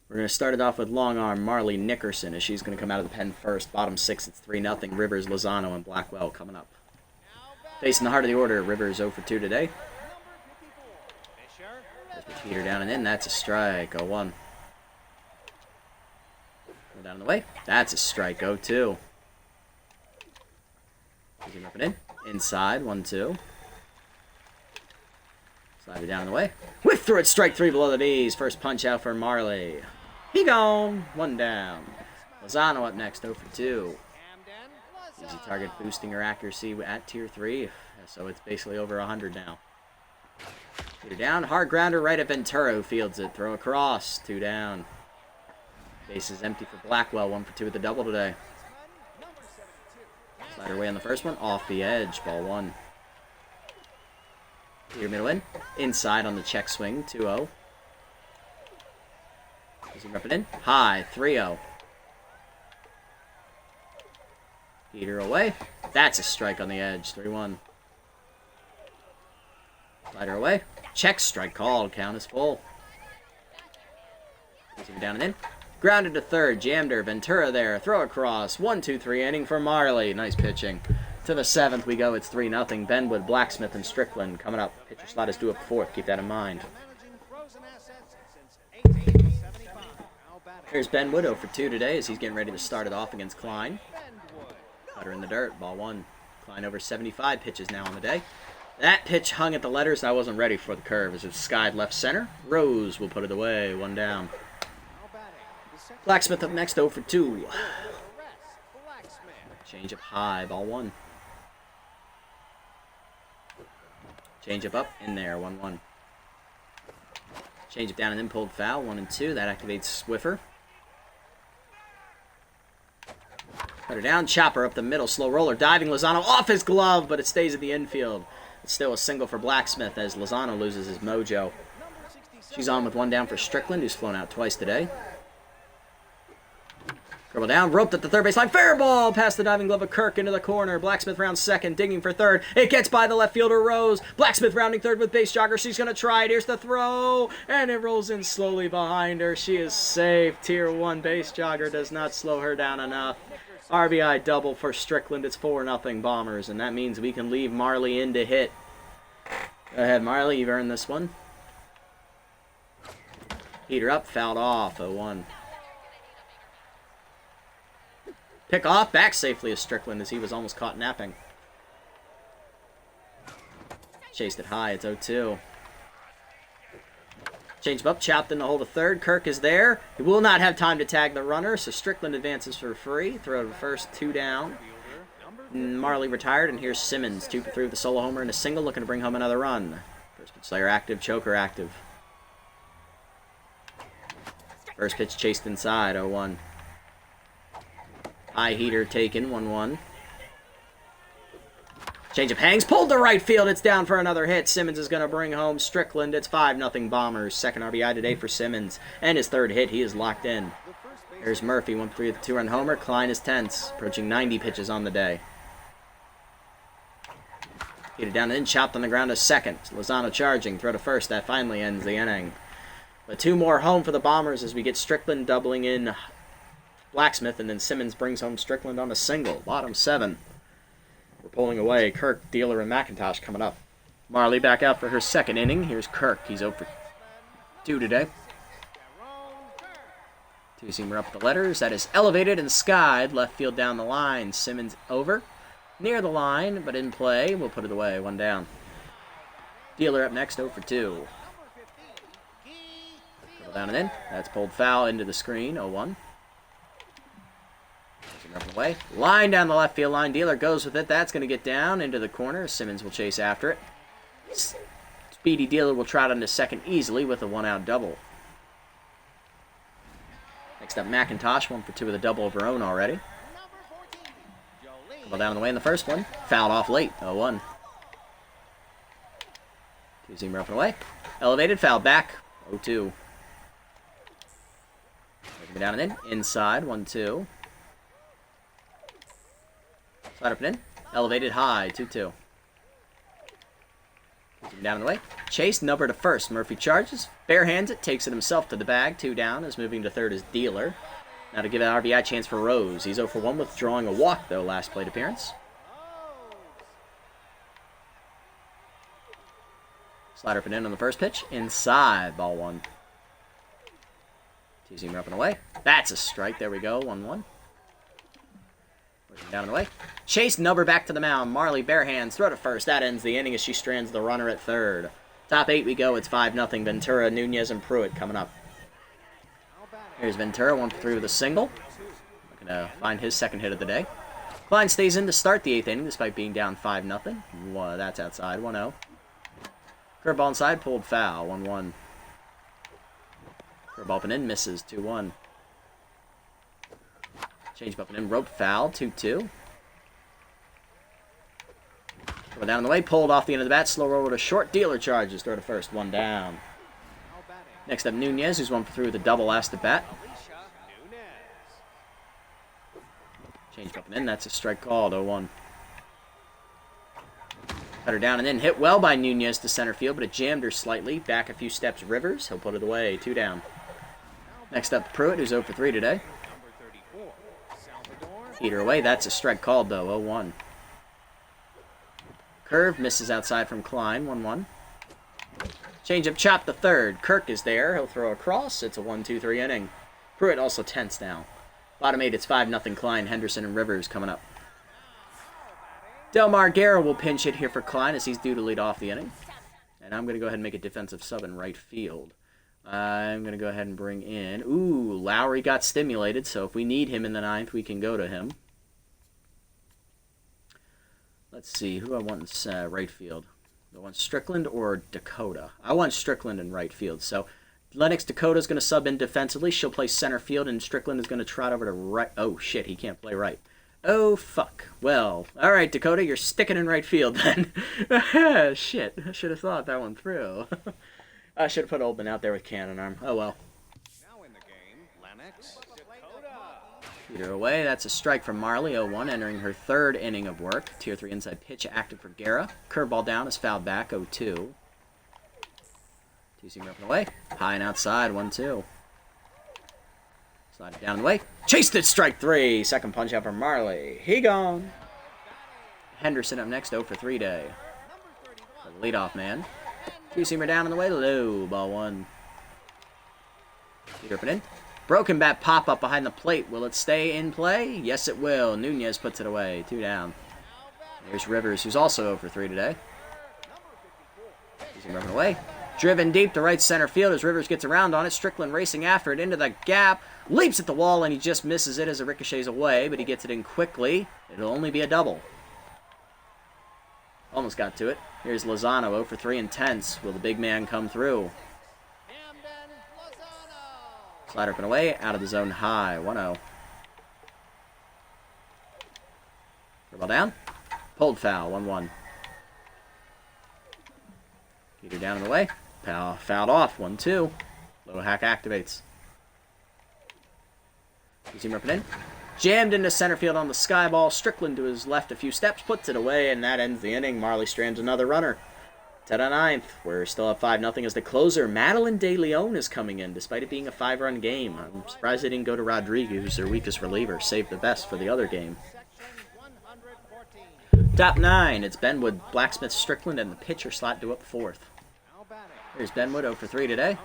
We're going to start it off with long arm Marley Nickerson as she's going to come out of the pen first. Bottom 6, it's 3-0. Rivers, Lozano, and Blackwell coming up. Facing the heart of the order, Rivers 0-for-2 today. Heater down and in. That's a strike. 0-1. Go down the way. That's a strike. 0-2. He's up and in. Inside. 1-2. Slide it down the way. Whip through it. Strike 3 below the knees. First punch out for Marley. He gone. 1 down. Lozano up next, 0-for-2. Easy target boosting her accuracy at tier 3. So it's basically over 100 now. Heater down. Hard grounder right at Ventura, who fields it. Throw across. 2 down. Base is empty for Blackwell. 1-for-2 with the double today. Slider away on the first one. Off the edge. Ball 1. Heater middle in. Inside on the check swing. 2-0. Is he repping in? High, 3-0. Heater away. That's a strike on the edge, 3-1. Slider away. Check strike called. Count is full. Is he down and in? Grounded to third. Jammed her. Ventura there. Throw across. 1-2-3 inning for Marley. Nice pitching. To the 7th we go. It's 3-0. Benwood, Blacksmith, and Strickland coming up. Pitcher slot is due up 4th. Keep that in mind. Here's Benwood, 0-for-2 today as he's getting ready to start it off against Klein. Cutter in the dirt, ball 1. Klein over 75 pitches now on the day. That pitch hung at the letters, and I wasn't ready for the curve as it skied left center. Rose will put it away, 1 down. Blacksmith up next, 0-for-2. Change up high, ball 1. Change up in there, 1-1. Change it down and then pulled foul, 1-2. That activates Swiffer. Cutter down, chopper up the middle, slow roller, diving Lozano off his glove, but it stays at the infield. It's still a single for Blacksmith as Lozano loses his mojo. She's on with 1 down for Strickland, who's flown out twice today. Dribble down, roped at the third baseline. Fair ball past the diving glove of Kirk into the corner. Blacksmith rounds second, digging for third. It gets by the left fielder, Rose. Blacksmith rounding third with base jogger. She's going to try it. Here's the throw, and it rolls in slowly behind her. She is safe. Tier 1 base jogger does not slow her down enough. RBI double for Strickland. It's 4-0 Bombers, and that means we can leave Marley in to hit. Go ahead, Marley. You've earned this one. Heater up, fouled off. 0-1. Pick off, back safely as Strickland as he was almost caught napping. Chased it high, it's 0-2. Change up, chopped in the hole to third. Kirk is there. He will not have time to tag the runner, so Strickland advances for free. Throw to first, 2 down. Marley retired, and here's Simmons. 2 for 3 with a solo homer and a single, looking to bring home another run. First pitch Slayer active, choker active. First pitch chased inside, 0-1. High heater taken, 1-1. Change of hangs, pulled to right field. It's down for another hit. Simmons is going to bring home Strickland. It's 5-0 Bombers. Second RBI today for Simmons. And his third hit, he is locked in. There's Murphy, 1 for 3 with a 2-run homer. Klein is tense, approaching 90 pitches on the day. Hit it down and in, chopped on the ground to second. Lozano charging, throw to first. That finally ends the inning. But 2 more home for the Bombers as we get Strickland doubling in Blacksmith, and then Simmons brings home Strickland on a single. Bottom 7. We're pulling away. Kirk, Dealer, and McIntosh coming up. Marley back out for her second inning. Here's Kirk. He's 0 for 2 today. 2-seamer up the letters. That is elevated and skied. Left field down the line. Simmons over. Near the line, but in play. We'll put it away. 1 down. Dealer up next, 0 for 2. Dribble down and in. That's pulled foul into the screen. 0-1. Up and away. Line down the left field line. Dealer goes with it. That's going to get down into the corner. Simmons will chase after it. Speedy Dealer will trot into second easily with a 1-out double. Next up, McIntosh. 1 for 2 with a double of her own already. Couple down the way in the first one. Fouled off late. 0-1. 2-seamer up and away. Elevated. Foul back. 0-2. Down and in. Inside. 1-2. Slide up and in. Elevated high. 2-2. Down and away. Chase, number to first. Murphy charges. Barehands it. Takes it himself to the bag. 2 down. Is moving to third as Dealer. Now to give an RBI chance for Rose. He's 0 for 1 withdrawing a walk, though, last plate appearance. Slider up and in on the first pitch. Inside. Ball 1. 2-seamer up and away. That's a strike. There we go. 1-1. Down and away. Chase Nubber back to the mound. Marley bare hands. Throw to first. That ends the inning as she strands the runner at third. Top 8 we go. It's 5-0. Ventura, Nunez, and Pruitt coming up. Here's Ventura. 1 for 3 with a single. Looking to find his second hit of the day. Klein stays in to start the 8th inning despite being down 5-0. That's outside. 1-0. Curveball inside. Pulled foul. 1-1. Curveball up and in. Misses. 2-1. Change up and in, rope foul, 2-2. Go down the way, pulled off the end of the bat, slow roll to short, Dealer charges, throw to first, 1 down. Next up, Nunez, who's 1 for 3 with a double last at bat. Change up and in, that's a strike called, 0-1. Cut her down and in, hit well by Nunez to center field, but it jammed her slightly. Back a few steps, Rivers, he'll put it away, 2 down. Next up, Pruitt, who's 0 for 3 today. Heater away. That's a strike called, though. 0-1. Curve misses outside from Klein. 1-1. Change-up chop the third. Kirk is there. He'll throw across. It's a 1-2-3 inning. Pruitt also tense now. Bottom 8, it's 5-0 Klein. Henderson and Rivers coming up. Delmar Guerra will pinch hit here for Klein as he's due to lead off the inning. And I'm going to go ahead and make a defensive sub in right field. I'm going to go ahead and bring in... Ooh, Lowry got stimulated, so if we need him in the 9th, we can go to him. Let's see, who I want in right field. Do I want Strickland or Dakota? I want Strickland in right field, so Lennox Dakota's going to sub in defensively. She'll play center field, and Strickland is going to trot over to right... Oh, shit, he can't play right. Oh, fuck. Well, all right, Dakota, you're sticking in right field then. Shit, I should have thought that one through. I should have put Oldman out there with cannon arm. Oh, well. Now in the game, Lennox, Dakota. Either away, that's a strike from Marley, 0-1, entering her third inning of work. Tier 3 inside pitch active for Guerra. Curveball down is fouled back, 0-2. Two-seamer up and away. High and outside, 1-2. Slide it down and away. Chased it, strike 3. Second punch out for Marley. He gone. Henderson up next, 0-for-3 day. The leadoff man. Two-seamer down and away, low, ball 1. Peter up and in. Broken bat pop-up behind the plate. Will it stay in play? Yes, it will. Nunez puts it away. 2 down. There's Rivers, who's also 0-for-3 today. He's running away. Driven deep to right center field as Rivers gets around on it. Strickland racing after it into the gap. Leaps at the wall, and he just misses it as it ricochets away, but he gets it in quickly. It'll only be a double. Almost got to it. Here's Lozano, 0-for-3 intense. Will the big man come through? Slider up and away, out of the zone high, 1-0. Ball down. Pulled foul, 1-1. Peter down and away. Fouled off, 1-2. Low hack activates. You see him ripping in. Jammed into center field on the sky ball. Strickland to his left a few steps, puts it away, and that ends the inning. Marley strands another runner. 10-9th. We're still up 5-0 as the closer. Madeline De Leon is coming in, despite it being a 5-run game. I'm surprised they didn't go to Rodriguez, who's their weakest reliever. Save the best for the other game. Top 9. It's Benwood, Blacksmith, Strickland, and the pitcher slot to up 4th. Here's Benwood, 0-for-3 today.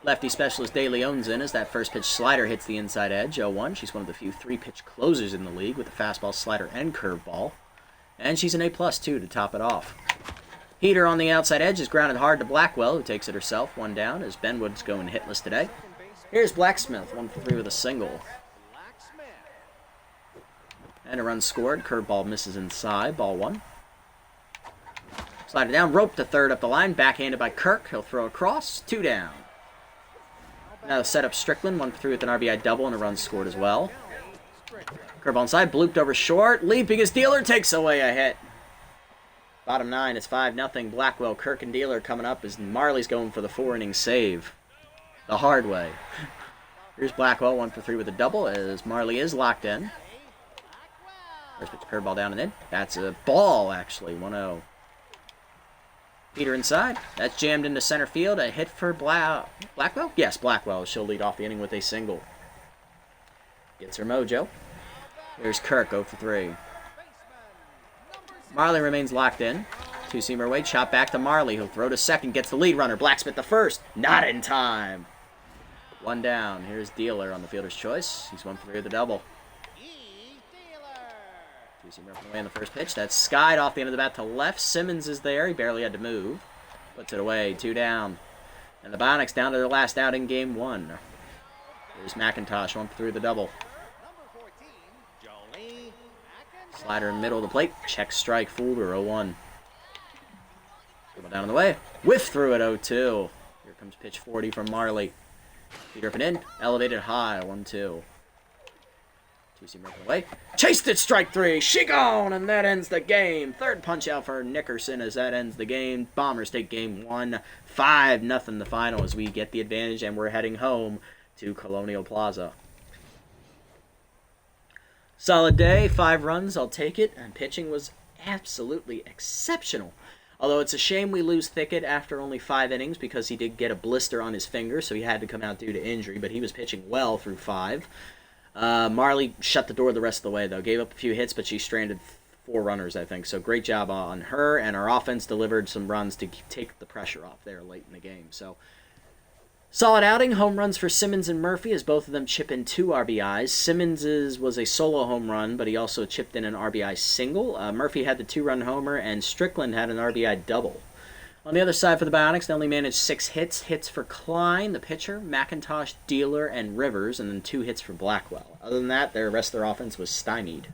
Lefty specialist De Leon's in as that first pitch slider hits the inside edge, 0-1. She's one of the few 3-pitch closers in the league with a fastball, slider, and curveball. And she's an A+, too, to top it off. Heater on the outside edge is grounded hard to Blackwell, who takes it herself, 1 down, as Benwood's going hitless today. Here's Blacksmith, 1-for-3 with a single. And a run scored. Curveball misses inside, ball 1. Slide it down, rope to third up the line, backhanded by Kirk. He'll throw across, 2 down. Now set up Strickland, 1-for-3 with an RBI double and a run scored as well. Curveball inside, blooped over short, leaping as Dealer takes away a hit. Bottom 9, it's 5-0. Blackwell, Kirk, and Dealer coming up as Marley's going for the 4-inning save. The hard way. Here's Blackwell, 1-for-3 with a double as Marley is locked in. First pitch curveball down and in. That's a ball, actually, 1-0. Peter inside. That's jammed into center field. A hit for Blackwell? Yes, Blackwell. She'll lead off the inning with a single. Gets her mojo. Here's Kirk, 0-for-3. Marley remains locked in. Two-seamer away, chop back to Marley. He'll throw to second, gets the lead runner. Blacksmith the first. Not in time. 1 down. Here's Dealer on the fielder's choice. He's 1-for-3 with the double. Two-seamer up and away on the first pitch. That's skied off the end of the bat to left. Simmons is there. He barely had to move. Puts it away. 2 down. And the Bionics down to their last out in game 1. Here's McIntosh, 1-for-3 with the double. Slider in the middle of the plate. Check strike. Fooled her, 0-1. Down on the way. Whiff through it, 0-2. Here comes pitch 40 from Marley. Peter up and in. Elevated high, 1-2. Two-seamer up and away. Chased it, strike 3. She gone, and that ends the game. Third punch out for Nickerson as that ends the game. Bombers take game 1. 5-0 the final as we get the advantage, and we're heading home to Colonial Plaza. Solid day, 5 runs, I'll take it, and pitching was absolutely exceptional. Although it's a shame we lose Thicket after only 5 innings because he did get a blister on his finger, so he had to come out due to injury, but he was pitching well through 5. Marley shut the door the rest of the way, though. Gave up a few hits, but she stranded 4 runners, I think. So great job on her, and our offense delivered some runs to take the pressure off there late in the game. So solid outing. Home runs for Simmons and Murphy as both of them chip in 2 RBIs. Simmons's was a solo home run, but he also chipped in an RBI single. Murphy had the 2-run homer, and Strickland had an RBI double. On the other side for the Bionics, they only managed 6 hits. Hits for Klein, the pitcher, McIntosh, Dealer, and Rivers, and then 2 hits for Blackwell. Other than that, the rest of their offense was stymied.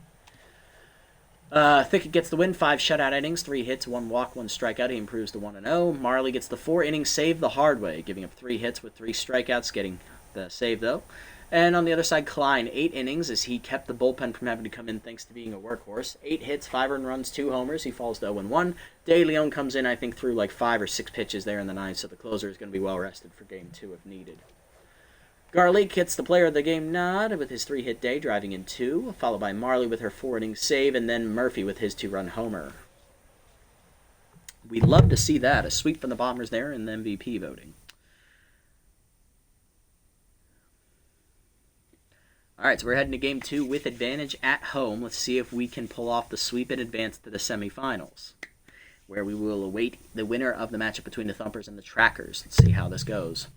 Thicket gets the win, 5 shutout innings, 3 hits, 1 walk, 1 strikeout. He improves to 1-0. Marley gets the 4-inning save the hard way, giving up 3 hits with 3 strikeouts, getting the save, though. And on the other side, Klein, 8 innings as he kept the bullpen from having to come in thanks to being a workhorse. 8 hits, 5 earned runs, 2 homers. He falls to 0-1. De Leon comes in, I think, through like 5 or 6 pitches there in the 9th, so the closer is going to be well rested for game 2 if needed. Garlick gets the player of the game nod with his 3-hit day, driving in 2, followed by Marley with her 4-inning save, and then Murphy with his 2-run homer. We'd love to see that. A sweep from the Bombers there in the MVP voting. All right, so we're heading to Game 2 with advantage at home. Let's see if we can pull off the sweep and advance to the semifinals, where we will await the winner of the matchup between the Thumpers and the Trackers. Let's see how this goes.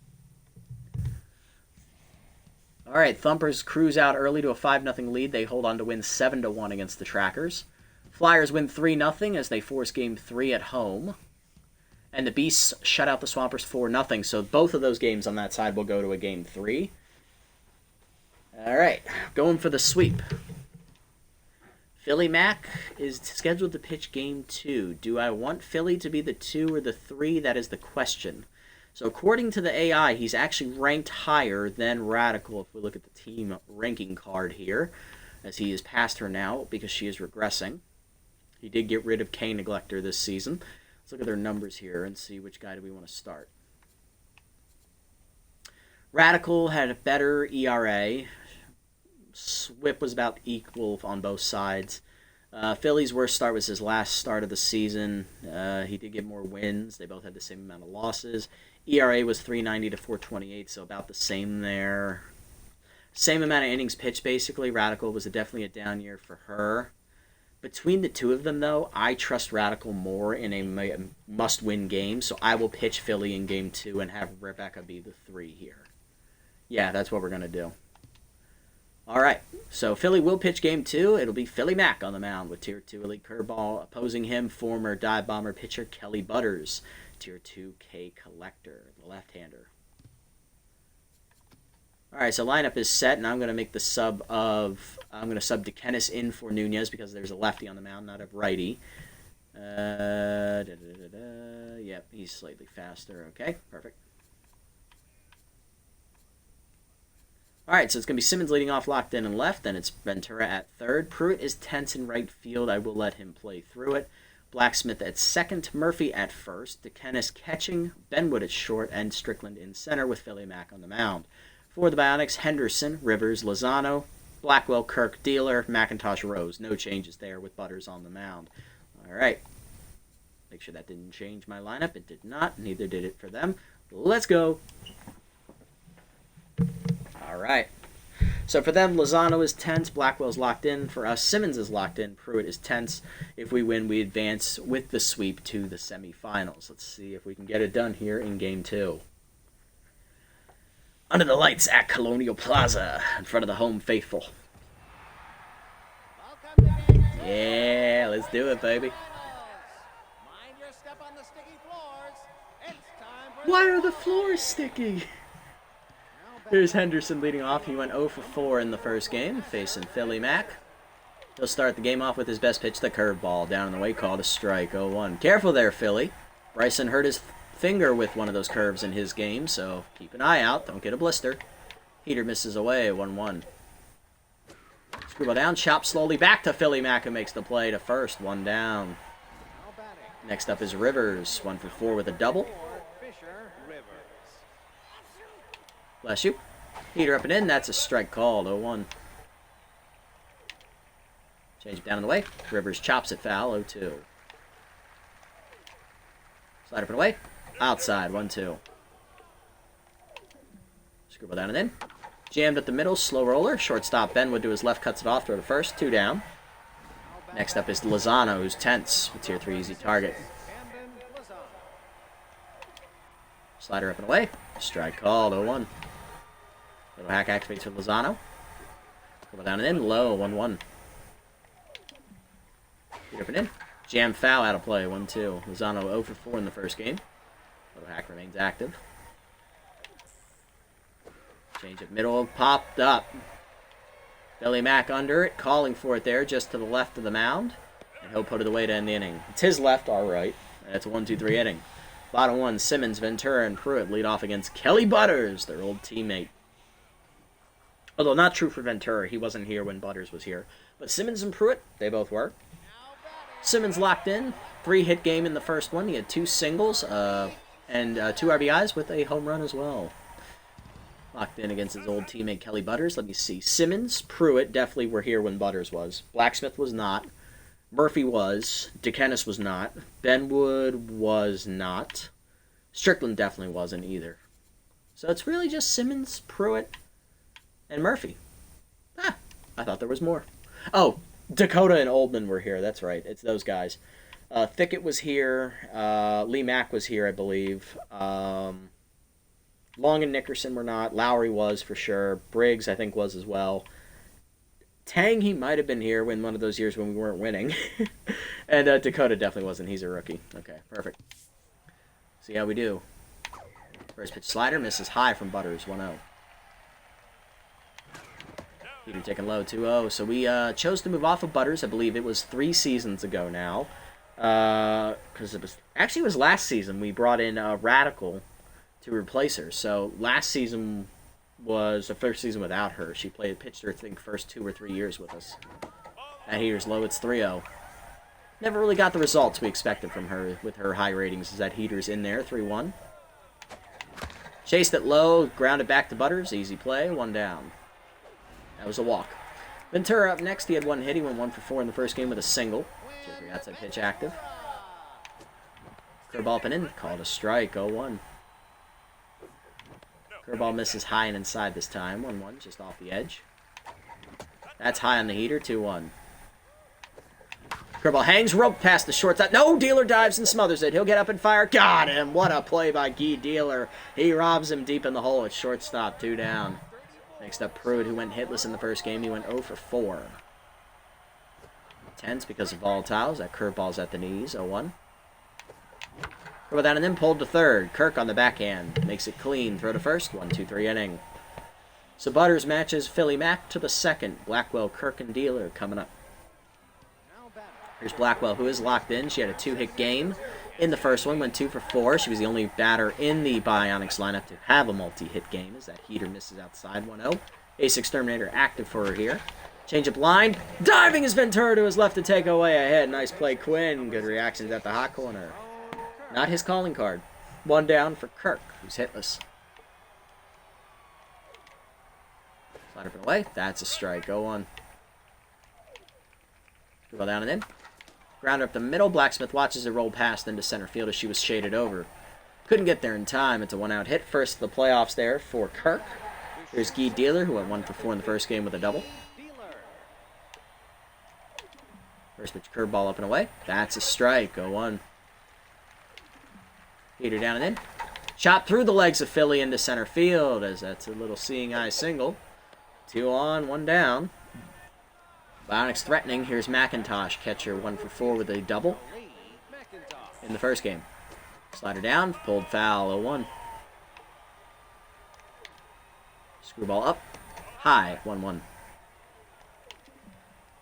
All right, Thumpers cruise out early to a 5-0 lead. They hold on to win 7-1 against the Trackers. Flyers win 3-0 as they force Game 3 at home. And the Beasts shut out the Swampers 4-0. So both of those games on that side will go to a Game 3. All right, going for the sweep. Philly Mac is scheduled to pitch Game 2. Do I want Philly to be the 2 or the 3? That is the question. So according to the AI, he's actually ranked higher than Radical if we look at the team ranking card here, as he is past her now because she is regressing. He did get rid of K Neglector this season. Let's look at their numbers here and see which guy do we want to start. Radical had a better ERA. Whip was about equal on both sides. Philly's worst start was his last start of the season. He did get more wins. They both had the same amount of losses. ERA was 390 to 428, so about the same there. Same amount of innings pitched, basically. Radical was definitely a down year for her. Between the two of them, though, I trust Radical more in a must-win game, so I will pitch Philly in Game 2 and have Rebecca be the 3 here. Yeah, that's what we're going to do. All right, so Philly will pitch Game 2. It'll be Philly Mac on the mound with Tier 2 Elite Curveball. Opposing him, former Dive Bomber pitcher Kelly Butters, Tier 2 K Collector, the left-hander. All right, so lineup is set, and I'm going to make the sub DeKennis in for Nunez because there's a lefty on the mound, not a righty. Yep, he's slightly faster. Okay, perfect. All right, so it's going to be Simmons leading off, locked in and left. Then it's Ventura at third. Pruitt is tense in right field. I will let him play through it. Blacksmith at second. Murphy at first. DeKennis catching. Benwood at short. And Strickland in center with Philly Mac on the mound. For the Bionics, Henderson, Rivers, Lozano, Blackwell, Kirk, Dealer, McIntosh, Rose. No changes there with Butters on the mound. All right. Make sure that didn't change my lineup. It did not. Neither did it for them. Let's go. All right. So for them, Lozano is tense. Blackwell's locked in. For us, Simmons is locked in. Pruitt is tense. If we win, we advance with the sweep to the semifinals. Let's see if we can get it done here in Game 2. Under the lights at Colonial Plaza, in front of the home faithful. Yeah, let's do it, baby. Why are the floors sticky? Here's Henderson leading off. He went 0 for 4 in the first game, facing Philly Mac. He'll start the game off with his best pitch, the curveball, down in the way, called a strike, 0-1. Careful there, Philly. Bryson hurt his finger with one of those curves in his game, so keep an eye out. Don't get a blister. Heater misses away, 1-1. Screwball down, chop slowly back to Philly Mac, who makes the play to first, 1 down. Next up is Rivers, 1 for 4 with a double. Bless you. Heater up and in. That's a strike called. 0-1. Change it down in the way. Rivers chops it foul. 0-2. Slide up and away. Outside. 1-2. Scribble down and in. Jammed at the middle. Slow roller. Shortstop Benwood to his left. Cuts it off. Throw to first. 2 down. Next up is Lozano, who's tense with Tier 3 easy target. Slider up and away. Strike called. 0-1. Little hack activates for Lozano. Go down and in. Low. 1-1. Get up and in. Jam foul out of play. 1-2. Lozano 0 for 4 in the first game. Little hack remains active. Change it middle. Popped up. Philly Mac under it. Calling for it there just to the left of the mound. And he'll put it away to end the inning. It's his left, our right. And it's a 1-2-3 inning. Bottom one, Simmons, Ventura, and Pruitt lead off against Kelly Butters, their old teammate. Although not true for Ventura. He wasn't here when Butters was here. But Simmons and Pruitt, they both were. Simmons locked in. 3-hit game in the first one. He had 2 singles and 2 RBIs with a home run as well. Locked in against his old teammate Kelly Butters. Let me see. Simmons, Pruitt definitely were here when Butters was. Blacksmith was not. Murphy was. DeKennis was not. Benwood was not. Strickland definitely wasn't either. So it's really just Simmons, Pruitt, and Murphy. I thought there was more. Oh, Dakota and Oldman were here. That's right. It's those guys. Thicket was here. Lee Mack was here, I believe. Long and Nickerson were not. Lowry was for sure. Briggs, I think, was as well. Tang, he might have been here when one of those years when we weren't winning. And Dakota definitely wasn't. He's a rookie. Okay, perfect. See how we do. First pitch slider misses high from Butters, 1-0. Peter taking low, 2-0. So we chose to move off of Butters. I believe it was 3 seasons ago now. Because it was last season we brought in Radical to replace her. So last season was the first season without her. She pitched her, I think, first 2 or 3 years with us. That heater's low. It's 3-0. Never really got the results we expected from her with her high ratings. Is that heater's in there, 3-1. Chased it low, grounded back to Butters. Easy play, 1 down. That was a walk. Ventura up next. He had 1 hit. He went 1 for 4 in the first game with a single. Jeffrey outside pitch active. Curveball up and in. Called a strike, 0-1. Curveball misses high and inside this time. 1-1, just off the edge. That's high on the heater, 2-1. Curveball hangs, rope past the shortstop. No, Dealer dives and smothers it. He'll get up and fire. Got him. What a play by Guy Dealer. He robs him deep in the hole at shortstop, 2 down. Next up, Pruitt, who went hitless in the first game. He went 0 for 4. Tense because of volatiles. That curveball's at the knees, 0-1. Throw down and then pulled to third. Kirk on the backhand. Makes it clean. Throw to first. 1-2-3 inning. So Butters matches Philly Mack to the second. Blackwell, Kirk, and Dealer coming up. Here's Blackwell, who is locked in. She had a 2-hit game in the first one. Went 2 for 4. She was the only batter in the Bionics lineup to have a multi-hit game as that heater misses outside, 1-0. Ace Exterminator active for her here. Change-up line. Diving is Ventura to his left to take away ahead. Nice play, Quinn. Good reactions at the hot corner. Not his calling card. 1 down for Kirk, who's hitless. Slide up and away. That's a strike. 0-1. Go down and in. Grounder up the middle. Blacksmith watches it roll past into center field as she was shaded over. Couldn't get there in time. It's a 1-out hit. First of the playoffs there for Kirk. Here's Guy Dealer, who went 1 for 4 in the first game with a double. First pitch curveball up and away. That's a strike. 0-1. Heater down and in. Shot through the legs of Philly into center field as that's a little seeing eye single. 2 on, 1 down. Bionics threatening. Here's McIntosh, catcher, 1 for 4 with a double in the first game. Slider down, pulled foul, 0-1. Screwball up, high, 1-1.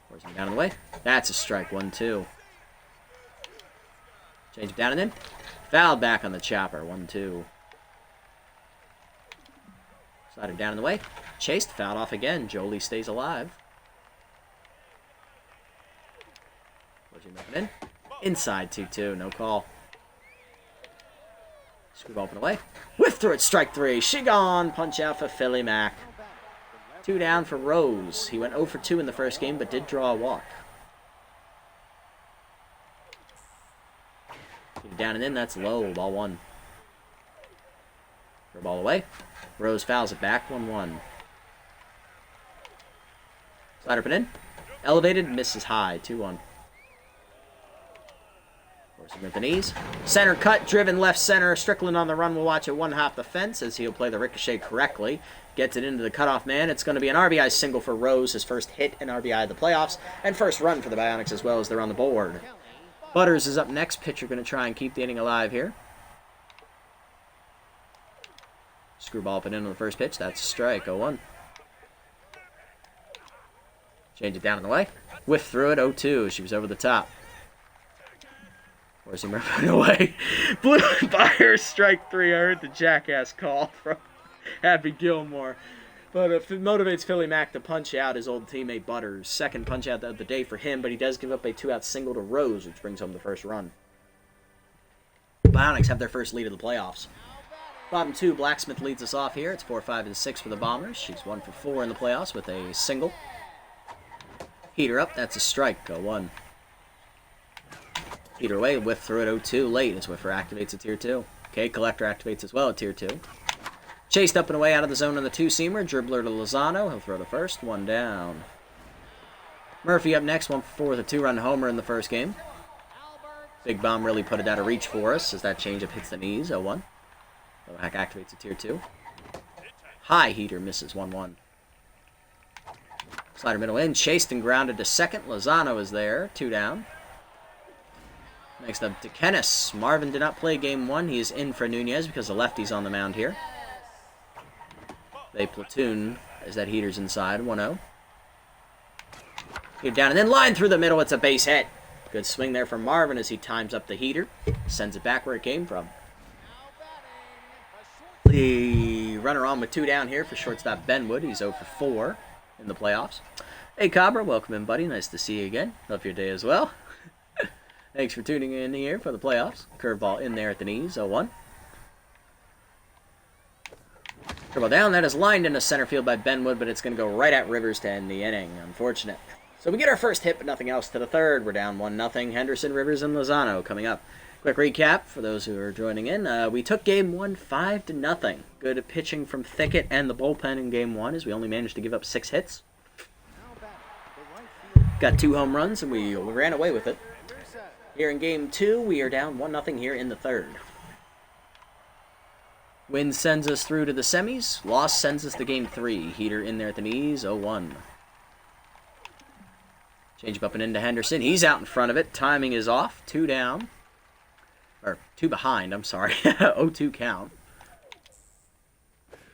Force him down and away. That's a strike, 1-2. Change it down and in. Foul back on the chopper, 1-2. Slider down and away. Chased, fouled off again. Jolie stays alive. In. Inside 2-2, no call. Screwball up and away. Whiff through it, strike 3. She gone. Punch out for Philly Mack. 2 down for Rose. He went 0 for 2 in the first game, but did draw a walk. Down and in, that's low. Ball 1. Throw ball away. Rose fouls it back. 1-1. Slider up and in. Elevated, misses high. 2-1. With the knees. Center cut, driven left center. Strickland on the run will watch it 1-hop the fence as he'll play the ricochet correctly. Gets it into the cutoff man. It's going to be an RBI single for Rose, his first hit and RBI of the playoffs, and first run for the Bionics as well as they're on the board. Butters is up next. Pitcher going to try and keep the inning alive here. Screwball up and in on the first pitch. That's a strike. 0-1. Change it down in the way. Whiff through it. 0-2. She was over the top. Forcing Murphy away. Blue fire, strike 3. I heard the jackass call from Happy Gilmore. But it motivates Philly Mack to punch out his old teammate Butters. Second punch out of the day for him, but he does give up a 2-out single to Rose, which brings home the first run. Bionics have their first lead of the playoffs. Bottom 2, Blacksmith leads us off here. It's 4, 5, and 6 for the Bombers. She's 1 for 4 in the playoffs with a single. Heater up, that's a strike, 0-1. Heater away, whiff through it, 0-2. Late as Whiffer activates at Tier 2. Okay, Collector activates as well at Tier 2. Chased up and away out of the zone on the 2-seamer. Dribbler to Lozano. He'll throw the first, 1 down. Murphy up next, 1 for 4 with a 2-run homer in the first game. Big Bomb really put it out of reach for us as that changeup hits the knees, 0-1. Hack activates at Tier 2. High heater misses, 1-1. Slider middle in, chased and grounded to second. Lozano is there, 2 down. Next up to Kennis. Marvin did not play game 1. He is in for Nunez because the lefty's on the mound here. They platoon as that heater's inside, 1-0. Heater down and then line through the middle. It's a base hit. Good swing there from Marvin as he times up the heater. Sends it back where it came from. The runner on with 2 down here for shortstop Benwood. He's 0 for 4 in the playoffs. Hey, Cobra, welcome in, buddy. Nice to see you again. Hope your day as well. Thanks for tuning in here for the playoffs. Curveball in there at the knees, 0-1. Curveball down. That is lined into center field by Benwood, but it's going to go right at Rivers to end the inning. Unfortunate. So we get our first hit, but nothing else to the third. We're down 1-0. Henderson, Rivers, and Lozano coming up. Quick recap for those who are joining in. We took game 1 5-0. Good pitching from Thicket and the bullpen in game 1 as we only managed to give up 6 hits. Got 2 home runs and we ran away with it. Here in game 2, we are down 1-0 here in the third. Win sends us through to the semis. Loss sends us to game 3. Heater in there at the knees, 0-1. Change up and into Henderson. He's out in front of it. Timing is off. 2 down. Or 2 behind, I'm sorry. 0-2 count.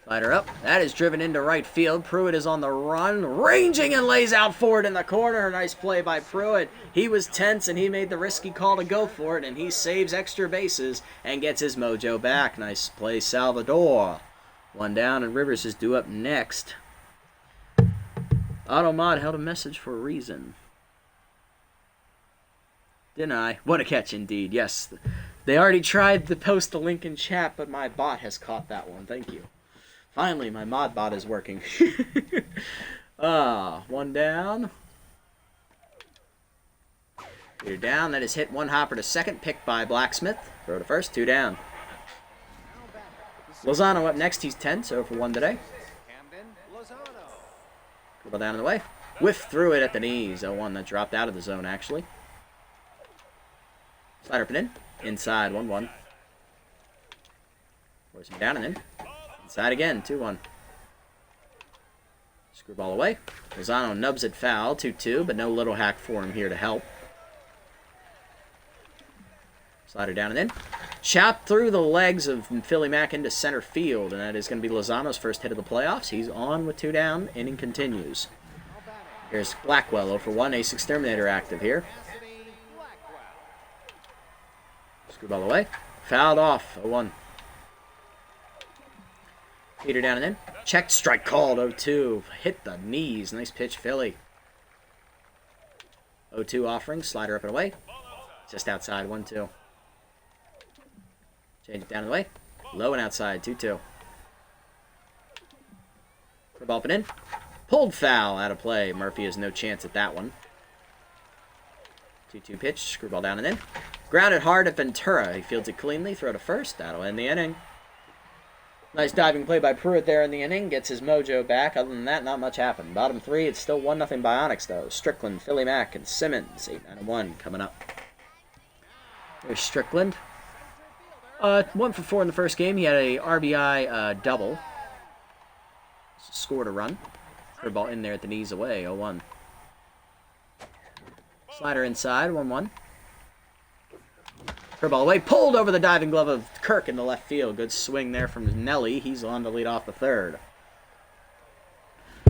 Slider up. That is driven into right field. Pruitt is on the run. Ranging and lays out forward in the corner. Nice play by Pruitt. He was tense and he made the risky call to go for it. And he saves extra bases and gets his mojo back. Nice play, Salvador. 1 down and Rivers is due up next. Automod held a message for a reason. Didn't I? What a catch indeed. Yes. They already tried to post the link in chat, but my bot has caught that one. Thank you. Finally, my mod bot is working. 1 down. You're down. That is hit 1 hopper to second. Picked by Blacksmith. Throw to first. 2 down. Lozano up next. He's 10, so for 1 today. Dribble down in the way. Whiff through it at the knees. 0-1. That dropped out of the zone, actually. Slider up and in. Inside, 1-1. Force him down and in. Inside again, 2-1. Screwball away. Lozano nubs it foul, 2-2, but no little hack for him here to help. Slider down and in. Chopped through the legs of Philly Mack into center field, and that is going to be Lozano's first hit of the playoffs. He's on with 2 down. Inning continues. Here's Blackwell, 0 for 1. Ace Exterminator active here. Screwball away. Fouled off. 0-1. Heater down and in. Checked, strike called. 0-2. Hit the knees. Nice pitch, Philly. 0-2 offering. Slider up and away. Just outside. 1-2. Change it down and away. Low and outside. 2-2. Curveball up and in. Pulled foul. Out of play. Murphy has no chance at that one. 2-2 pitch. Screwball down and in. Grounded hard at Ventura. He fields it cleanly. Throw to first. That'll end the inning. Nice diving play by Pruitt there in the inning. Gets his mojo back. Other than that, not much happened. Bottom 3, it's still 1-0 Bionics, though. Strickland, Philly Mack, and Simmons. 8-9-1 coming up. There's Strickland. 1 for 4 in the first game. He had a RBI double. Scored a run. Curveball in there at the knees away. 0-1. Slider inside. 1-1. Curveball away, pulled over the diving glove of Kirk in the left field. Good swing there from Nelly. He's on to lead off the third.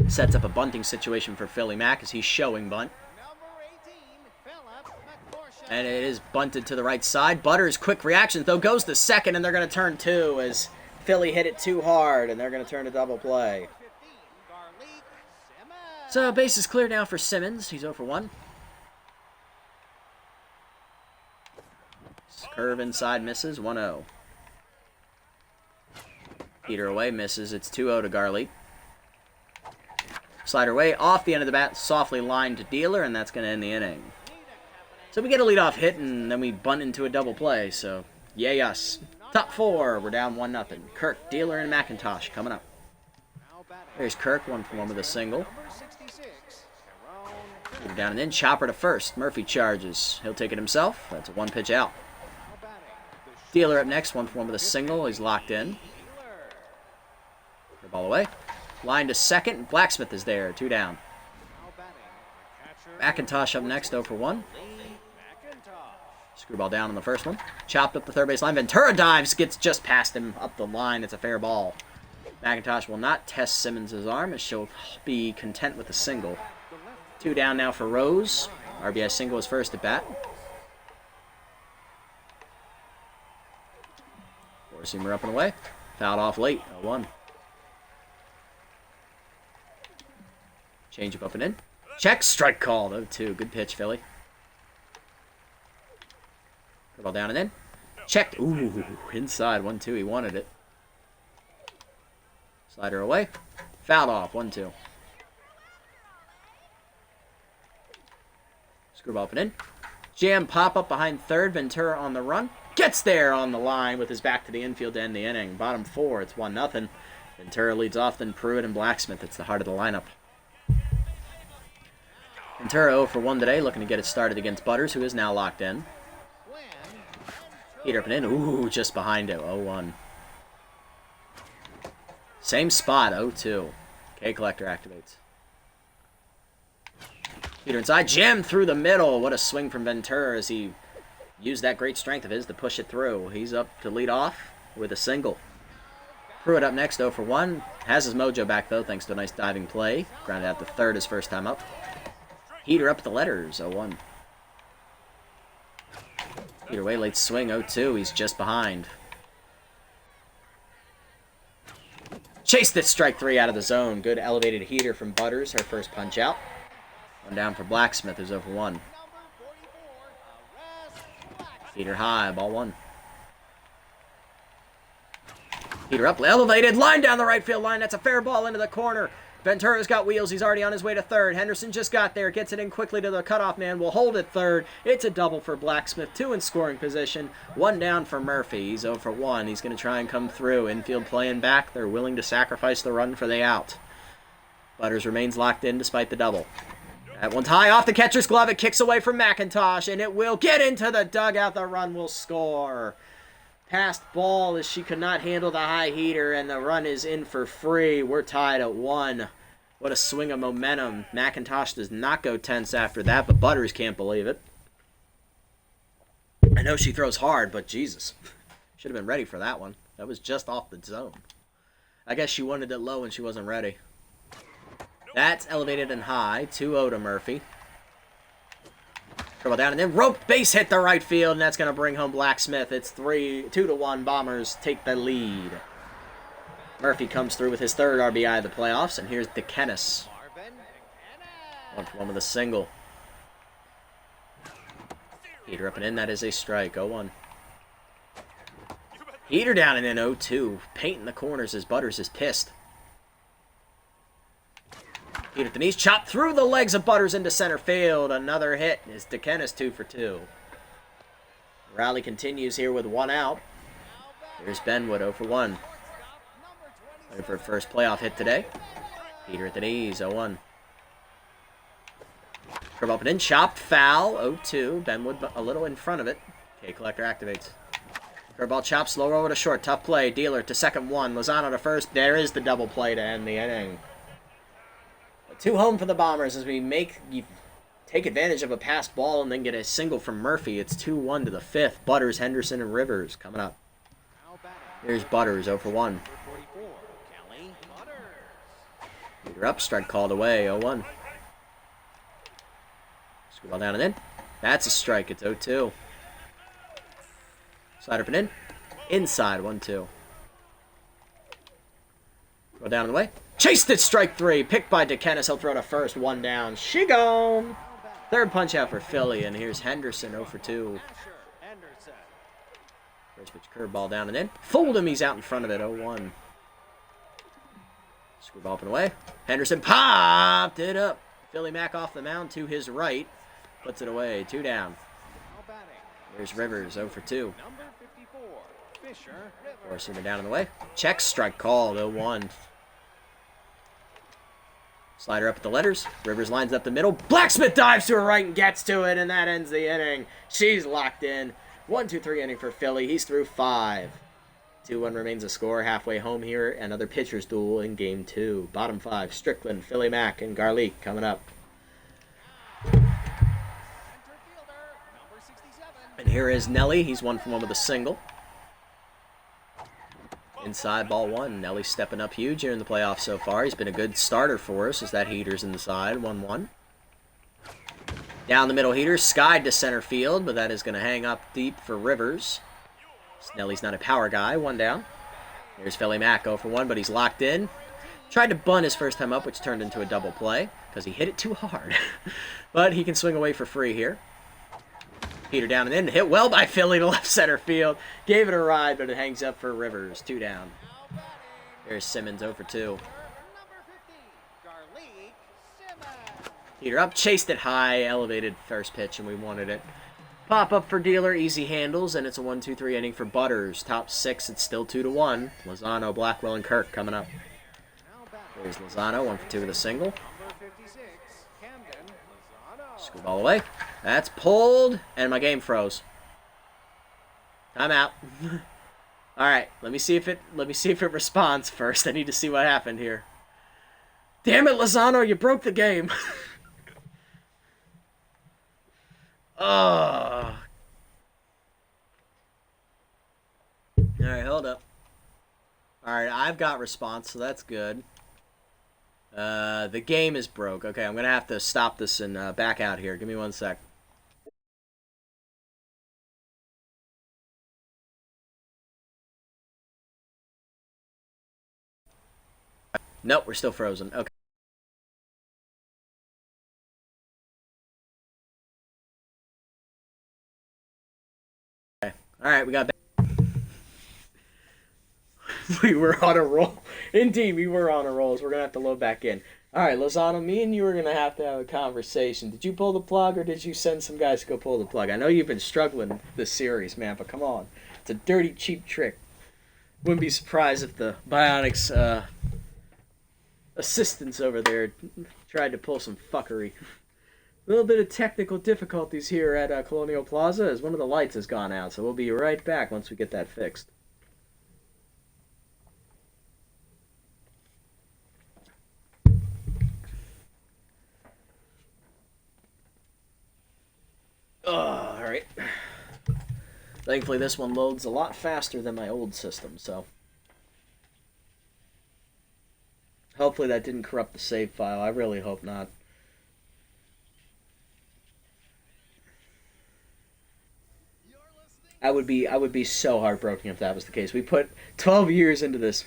Sets up a bunting situation for Philly Mack as he's showing bunt. And it is bunted to the right side. Butters, quick reaction, though, goes to second, and they're going to turn 2 as Philly hit it too hard, and they're going to turn a double play. So, base is clear now for Simmons. He's 0 for 1. Curve inside misses, 1-0. Heater away, misses. It's 2-0 to Garley. Slider away, off the end of the bat, softly lined to Dealer, and that's going to end the inning. So we get a leadoff hit, and then we bunt into a double play, so yay us. Top 4, we're down 1-0. Kirk, Dealer, and McIntosh coming up. There's Kirk, 1-for-1 with a single. Down and in, chopper to first. Murphy charges. He'll take it himself. That's a 1-pitch out. Dealer up next, 1-for-1 with a single. He's locked in. Ball away. Line to second. Blacksmith is there. 2 down. McIntosh up next, 0-for-1. Screwball down on the first one. Chopped up the third base line. Ventura dives, gets just past him up the line. It's a fair ball. McIntosh will not test Simmons' arm, as she'll be content with a single. 2 down now for Rose. RBI single is first at bat. Four-seamer up and away. Fouled off late. 0-1. Change up and in. Check. Strike called. 0-2. Good pitch, Philly. Ball down and in. Checked. Ooh, inside. 1-2. He wanted it. Slider away. Fouled off. 1-2. Screwball up and in. Jam pop up behind third. Ventura on the run. Gets there on the line with his back to the infield to end the inning. Bottom 4. It's 1-0. Ventura leads off, then Pruitt and Blacksmith. It's the heart of the lineup. Ventura 0-for-1 today, looking to get it started against Butters, who is now locked in. Heater up and in. Ooh, just behind it. 0-1. Same spot. 0-2. K Collector activates. Heater inside. Jam through the middle. What a swing from Ventura as he used that great strength of his to push it through. He's up to lead off with a single. Pruitt up next, 0-for-1. Has his mojo back, though, thanks to a nice diving play. Grounded out to third his first time up. Heater up the letters, 0-1. Heater away, late swing, 0-2. He's just behind. Chased it, strike 3 out of the zone. Good elevated heater from Butters, her first punch out. 1 down for Blacksmith, who's 0-for-1. Heater high, ball 1. Heater up, elevated, line down the right field line. That's a fair ball into the corner. Ventura's got wheels. He's already on his way to third. Henderson just got there. Gets it in quickly to the cutoff man. Will hold it third. It's a double for Blacksmith. 2 in scoring position. 1 down for Murphy. He's 0-for-1. He's going to try and come through. Infield playing back. They're willing to sacrifice the run for the out. Butters remains locked in despite the double. That one's high off the catcher's glove. It kicks away from McIntosh, and it will get into the dugout. The run will score. Passed ball as she could not handle the high heater, and the run is in for free. We're tied at 1. What a swing of momentum. McIntosh does not go tense after that, but Butters can't believe it. I know she throws hard, but Jesus. Should have been ready for that one. That was just off the zone. I guess she wanted it low and she wasn't ready. That's elevated and high. 2-0 to Murphy. Dribble down and then rope base hit to right field, and that's going to bring home Blacksmith. It's 2-1. Bombers take the lead. Murphy comes through with his third RBI of the playoffs, and here's DeKennis. 1-for-1 with a single. Heater up and in. That is a strike. 0-1. Heater down and in. 0-2. Painting the corners as Butters is pissed. Heater at the knees, chopped through the legs of Butters into center field. Another hit is DeKennis 2 for 2. Rally continues here with 1 out. Here's Benwood 0-for-1. Looking for a first playoff hit today. Heater at the knees 0-1. Curve up and in, chopped, foul 0-2. Benwood a little in front of it. K Collector activates. Curveball chop, slow roll to short, tough play. Dealer to second 1. Lozano to first. There is the double play to end the inning. 2 home for the Bombers as we take advantage of a passed ball and then get a single from Murphy. It's 2-1 to the 5th. Butters, Henderson, and Rivers coming up. Here's Butters, 0-for-1. Heater up, strike called away, 0-1. Screwball down and in. That's a strike, it's 0-2. Slider up and in. Inside, 1-2. Go down and away. Chased it, strike 3. Picked by DeKennis. He'll throw to first. 1 down. She gone. Third punch out for Philly, and here's Henderson 0-for-2. First pitch curveball down and in. Fooled him. He's out in front of it. 0-1. Screwball up and away. Henderson popped it up. Philly Mack off the mound to his right. Puts it away. 2 down. There's Rivers, 0 for 2. Four-seamer down in the way. Check, strike called, 0-1. Slider up at the letters. Rivers lines up the middle. Blacksmith dives to her right and gets to it, and that ends the inning. She's locked in. 1-2-3 inning for Philly. He's through 5. 2-1 remains a score. Halfway home here. Another pitcher's duel in game 2. Bottom 5. Strickland, Philly Mack, and Garlick coming up. And here is Nelly. He's 1 for 1 with a single. Inside, ball 1. Nelly stepping up huge here in the playoffs so far. He's been a good starter for us as that heater's inside. 1-1. Down the middle heater. Skied to center field, but that is going to hang up deep for Rivers. Nelly's not a power guy. 1 down. Here's Philly Mack, 0 for 1, but he's locked in. Tried to bunt his first time up, which turned into a double play because he hit it too hard. But he can swing away for free here. Heater down and in. Hit well by Philly to left center field. Gave it a ride, but it hangs up for Rivers. 2 down. There's Simmons, 0 for 2. Heater up. Chased it high. Elevated first pitch, and we wanted it. Pop up for Dealer. Easy handles, and it's a 1-2-3 inning for Butters. Top 6. It's still 2-1. Lozano, Blackwell, and Kirk coming up. There's Lozano, 1 for 2 with a single. Screwball away. That's pulled, and my game froze. I'm out. All right, let me see if it responds first. I need to see what happened here. Damn it, Lozano, you broke the game. Oh. All right, hold up. All right, I've got response, so that's good. The game is broke. Okay, I'm going to have to stop this and back out here. Give me 1 sec. Nope, we're still frozen. Okay. All right, we got back. We were on a roll. Indeed, we were on a roll, so we're going to have to load back in. All right, Lozano, me and you are going to have a conversation. Did you pull the plug, or did you send some guys to go pull the plug? I know you've been struggling this series, man, but come on. It's a dirty, cheap trick. Wouldn't be surprised if the Bionics assistants over there tried to pull some fuckery. A little bit of technical difficulties here at Colonial Plaza as one of the lights has gone out, so we'll be right back once we get that fixed. All right. Thankfully, this one loads a lot faster than my old system, so hopefully that didn't corrupt the save file. I really hope not. I would be so heartbroken if that was the case. We put 12 years into this.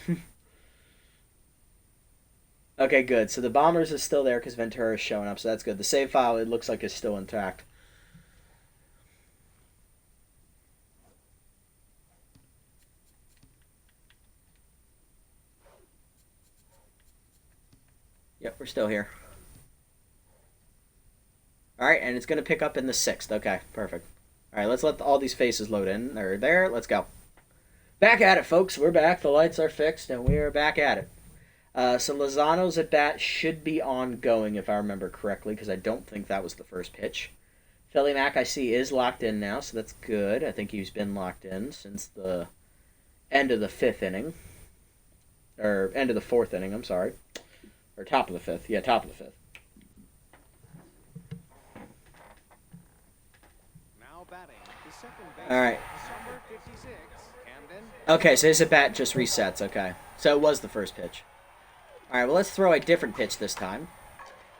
Okay, good. So the Bombers is still there because Ventura is showing up, so that's good. The save file, it looks like, is still intact. Yep, we're still here. Alright, and it's going to pick up in the 6th. Okay, perfect. Alright, let's let all these faces load in. They're there. Let's go. Back at it, folks. We're back. The lights are fixed, and we are back at it. So Lozano's at bat should be ongoing, if I remember correctly, because I don't think that was the first pitch. Philly Mack, I see, is locked in now, so that's good. I think he's been locked in since the end of the 5th inning. Or end of the 4th inning, I'm sorry. Or top of the 5th. Yeah, top of the 5th. All right. Okay, so his at-bat just resets. Okay. So it was the first pitch. All right, well, let's throw a different pitch this time.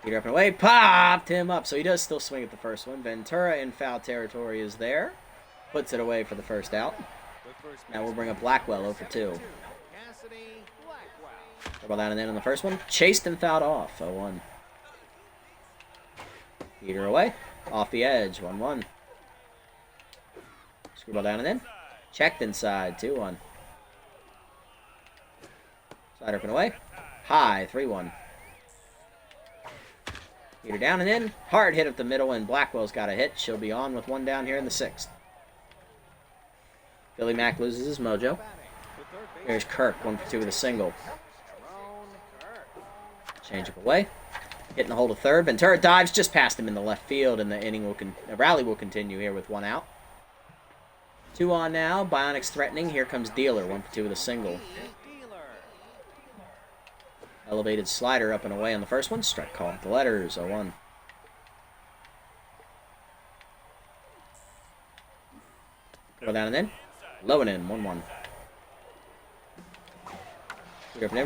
Heater up and away. Popped him up. So he does still swing at the first one. Ventura in foul territory is there. Puts it away for the first out. Now we'll bring up Blackwell 0 for 2. Double down and in on the first one. Chased and fouled off. 0-1. Heater away. Off the edge. 1-1. Screwball down and in. Checked inside. 2-1. Slider up and away. high, 3-1. Heater down and in. Hard hit up the middle, and Blackwell's got a hit. She'll be on with one down here in the 6th. Billy Mack loses his mojo. Here's Kirk, 1 for 2 with a single. Change up away. Getting the hold of third. Ventura dives just past him in the left field, and the rally will continue here with 1 out. 2 on now. Bionics threatening. Here comes Dealer, 1 for 2 with a single. Elevated slider up and away on the first one. Strike call with the letters, 0-1. Go down and in. Low and in, 1-1.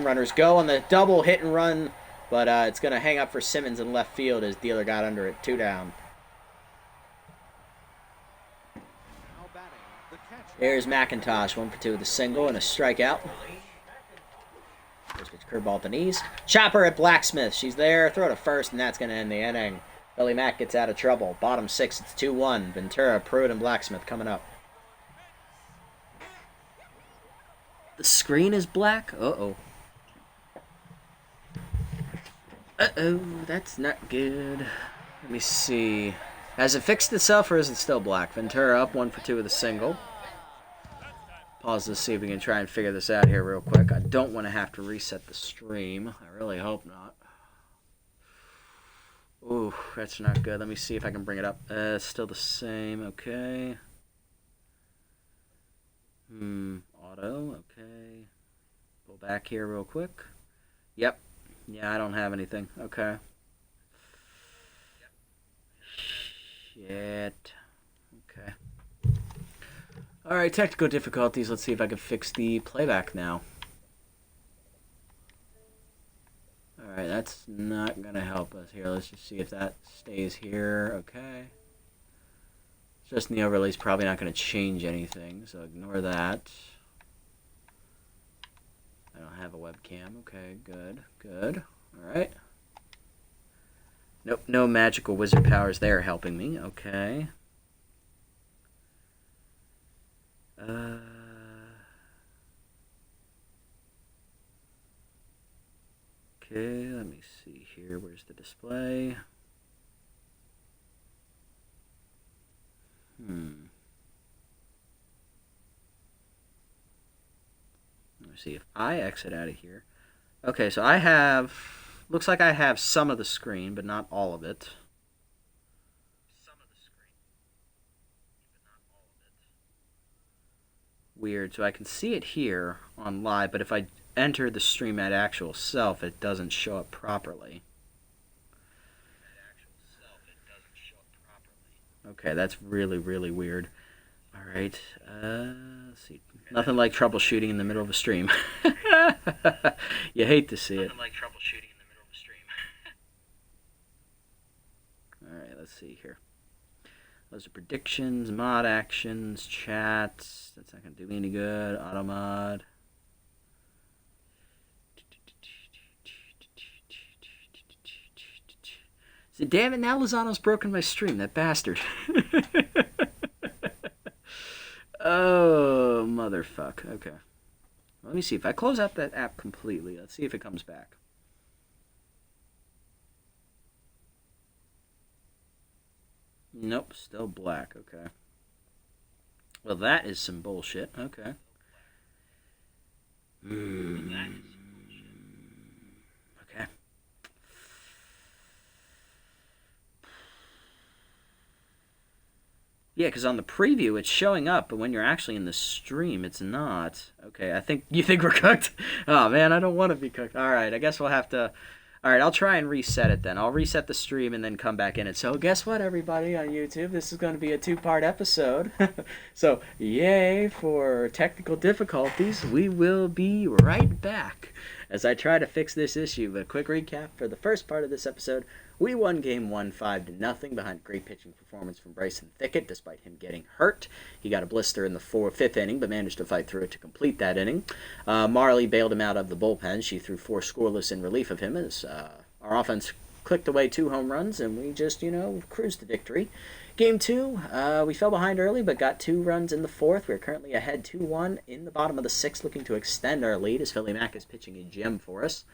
Runners go on the double hit and run, but it's going to hang up for Simmons in left field as Dealer got under it. 2 down. There's McIntosh, 1 for 2 with a single and a strikeout. First pitch curveball at the knees. Chopper at Blacksmith. She's there. Throw to first, and that's going to end the inning. Billy Mack gets out of trouble. Bottom 6, it's 2-1. Ventura, Pruitt, and Blacksmith coming up. The screen is black? Uh-oh. Uh-oh, that's not good. Let me see. Has it fixed itself, or is it still black? Ventura up, 1 for 2 with a single. Pause to see if we can try and figure this out here real quick. I don't want to have to reset the stream. I really hope not. Ooh, that's not good. Let me see if I can bring it up. It's still the same. Okay. Auto. Okay. Go back here real quick. Yep. Yeah, I don't have anything. Okay. Shit. Okay. Alright, technical difficulties. Let's see if I can fix the playback now. Alright, that's not going to help us here. Let's just see if that stays here. Okay. Just in the overlay is probably not going to change anything, so ignore that. I don't have a webcam. Okay, good, good. Alright. Nope, no magical wizard powers there helping me. Okay. Okay, let me see here. Where's the display? Let me see if I exit out of here. Okay, so I have... Looks like I have some of the screen, but not all of it. Weird. So I can see it here on live, but if I enter the stream at actual self, it doesn't show up properly. Okay, that's really, really weird. Alright, let's see. Nothing like troubleshooting in the middle of a stream. You hate to see it. Nothing like troubleshooting in the middle of a stream. Alright, let's see here. Those are predictions, mod actions, chats. That's not going to do me any good. Auto mod. See, damn it, now Lozano's broken my stream, that bastard. Oh, motherfuck. Okay. Let me see. If I close out that app completely, let's see if it comes back. Nope, still black. Okay. Well, that is some bullshit. Okay. Okay. Yeah, because on the preview it's showing up, but when you're actually in the stream, it's not. Okay, you think we're cooked? Oh man, I don't want to be cooked. All right, I guess we'll have to. All right, I'll try and reset it then. I'll reset the stream and then come back in it. So guess what, everybody on YouTube? This is going to be a 2-part episode. So yay for technical difficulties. We will be right back as I try to fix this issue. But a quick recap for the first part of this episode. We won Game 1 5-0 behind great pitching performance from Bryson Thicket despite him getting hurt. He got a blister in the 5th inning but managed to fight through it to complete that inning. Marley bailed him out of the bullpen. She threw 4 scoreless in relief of him as our offense clicked away 2 home runs and we just, cruised to victory. Game 2, we fell behind early but got 2 runs in the 4th. We're currently ahead 2-1 in the bottom of the 6th looking to extend our lead as Philly Mack is pitching a gem for us.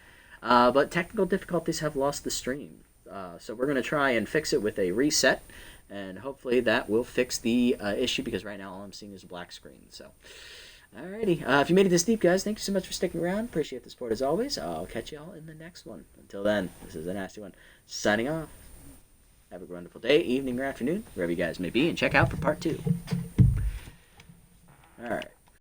But technical difficulties have lost the stream. So we're going to try and fix it with a reset, and hopefully that will fix the issue, because right now all I'm seeing is a black screen. So, alrighty. If you made it this deep, guys, thank you so much for sticking around. Appreciate the support as always. I'll catch you all in the next one. Until then, this is a nasty one. Signing off. Have a wonderful day, evening, or afternoon, wherever you guys may be, and check out for part 2. Alright.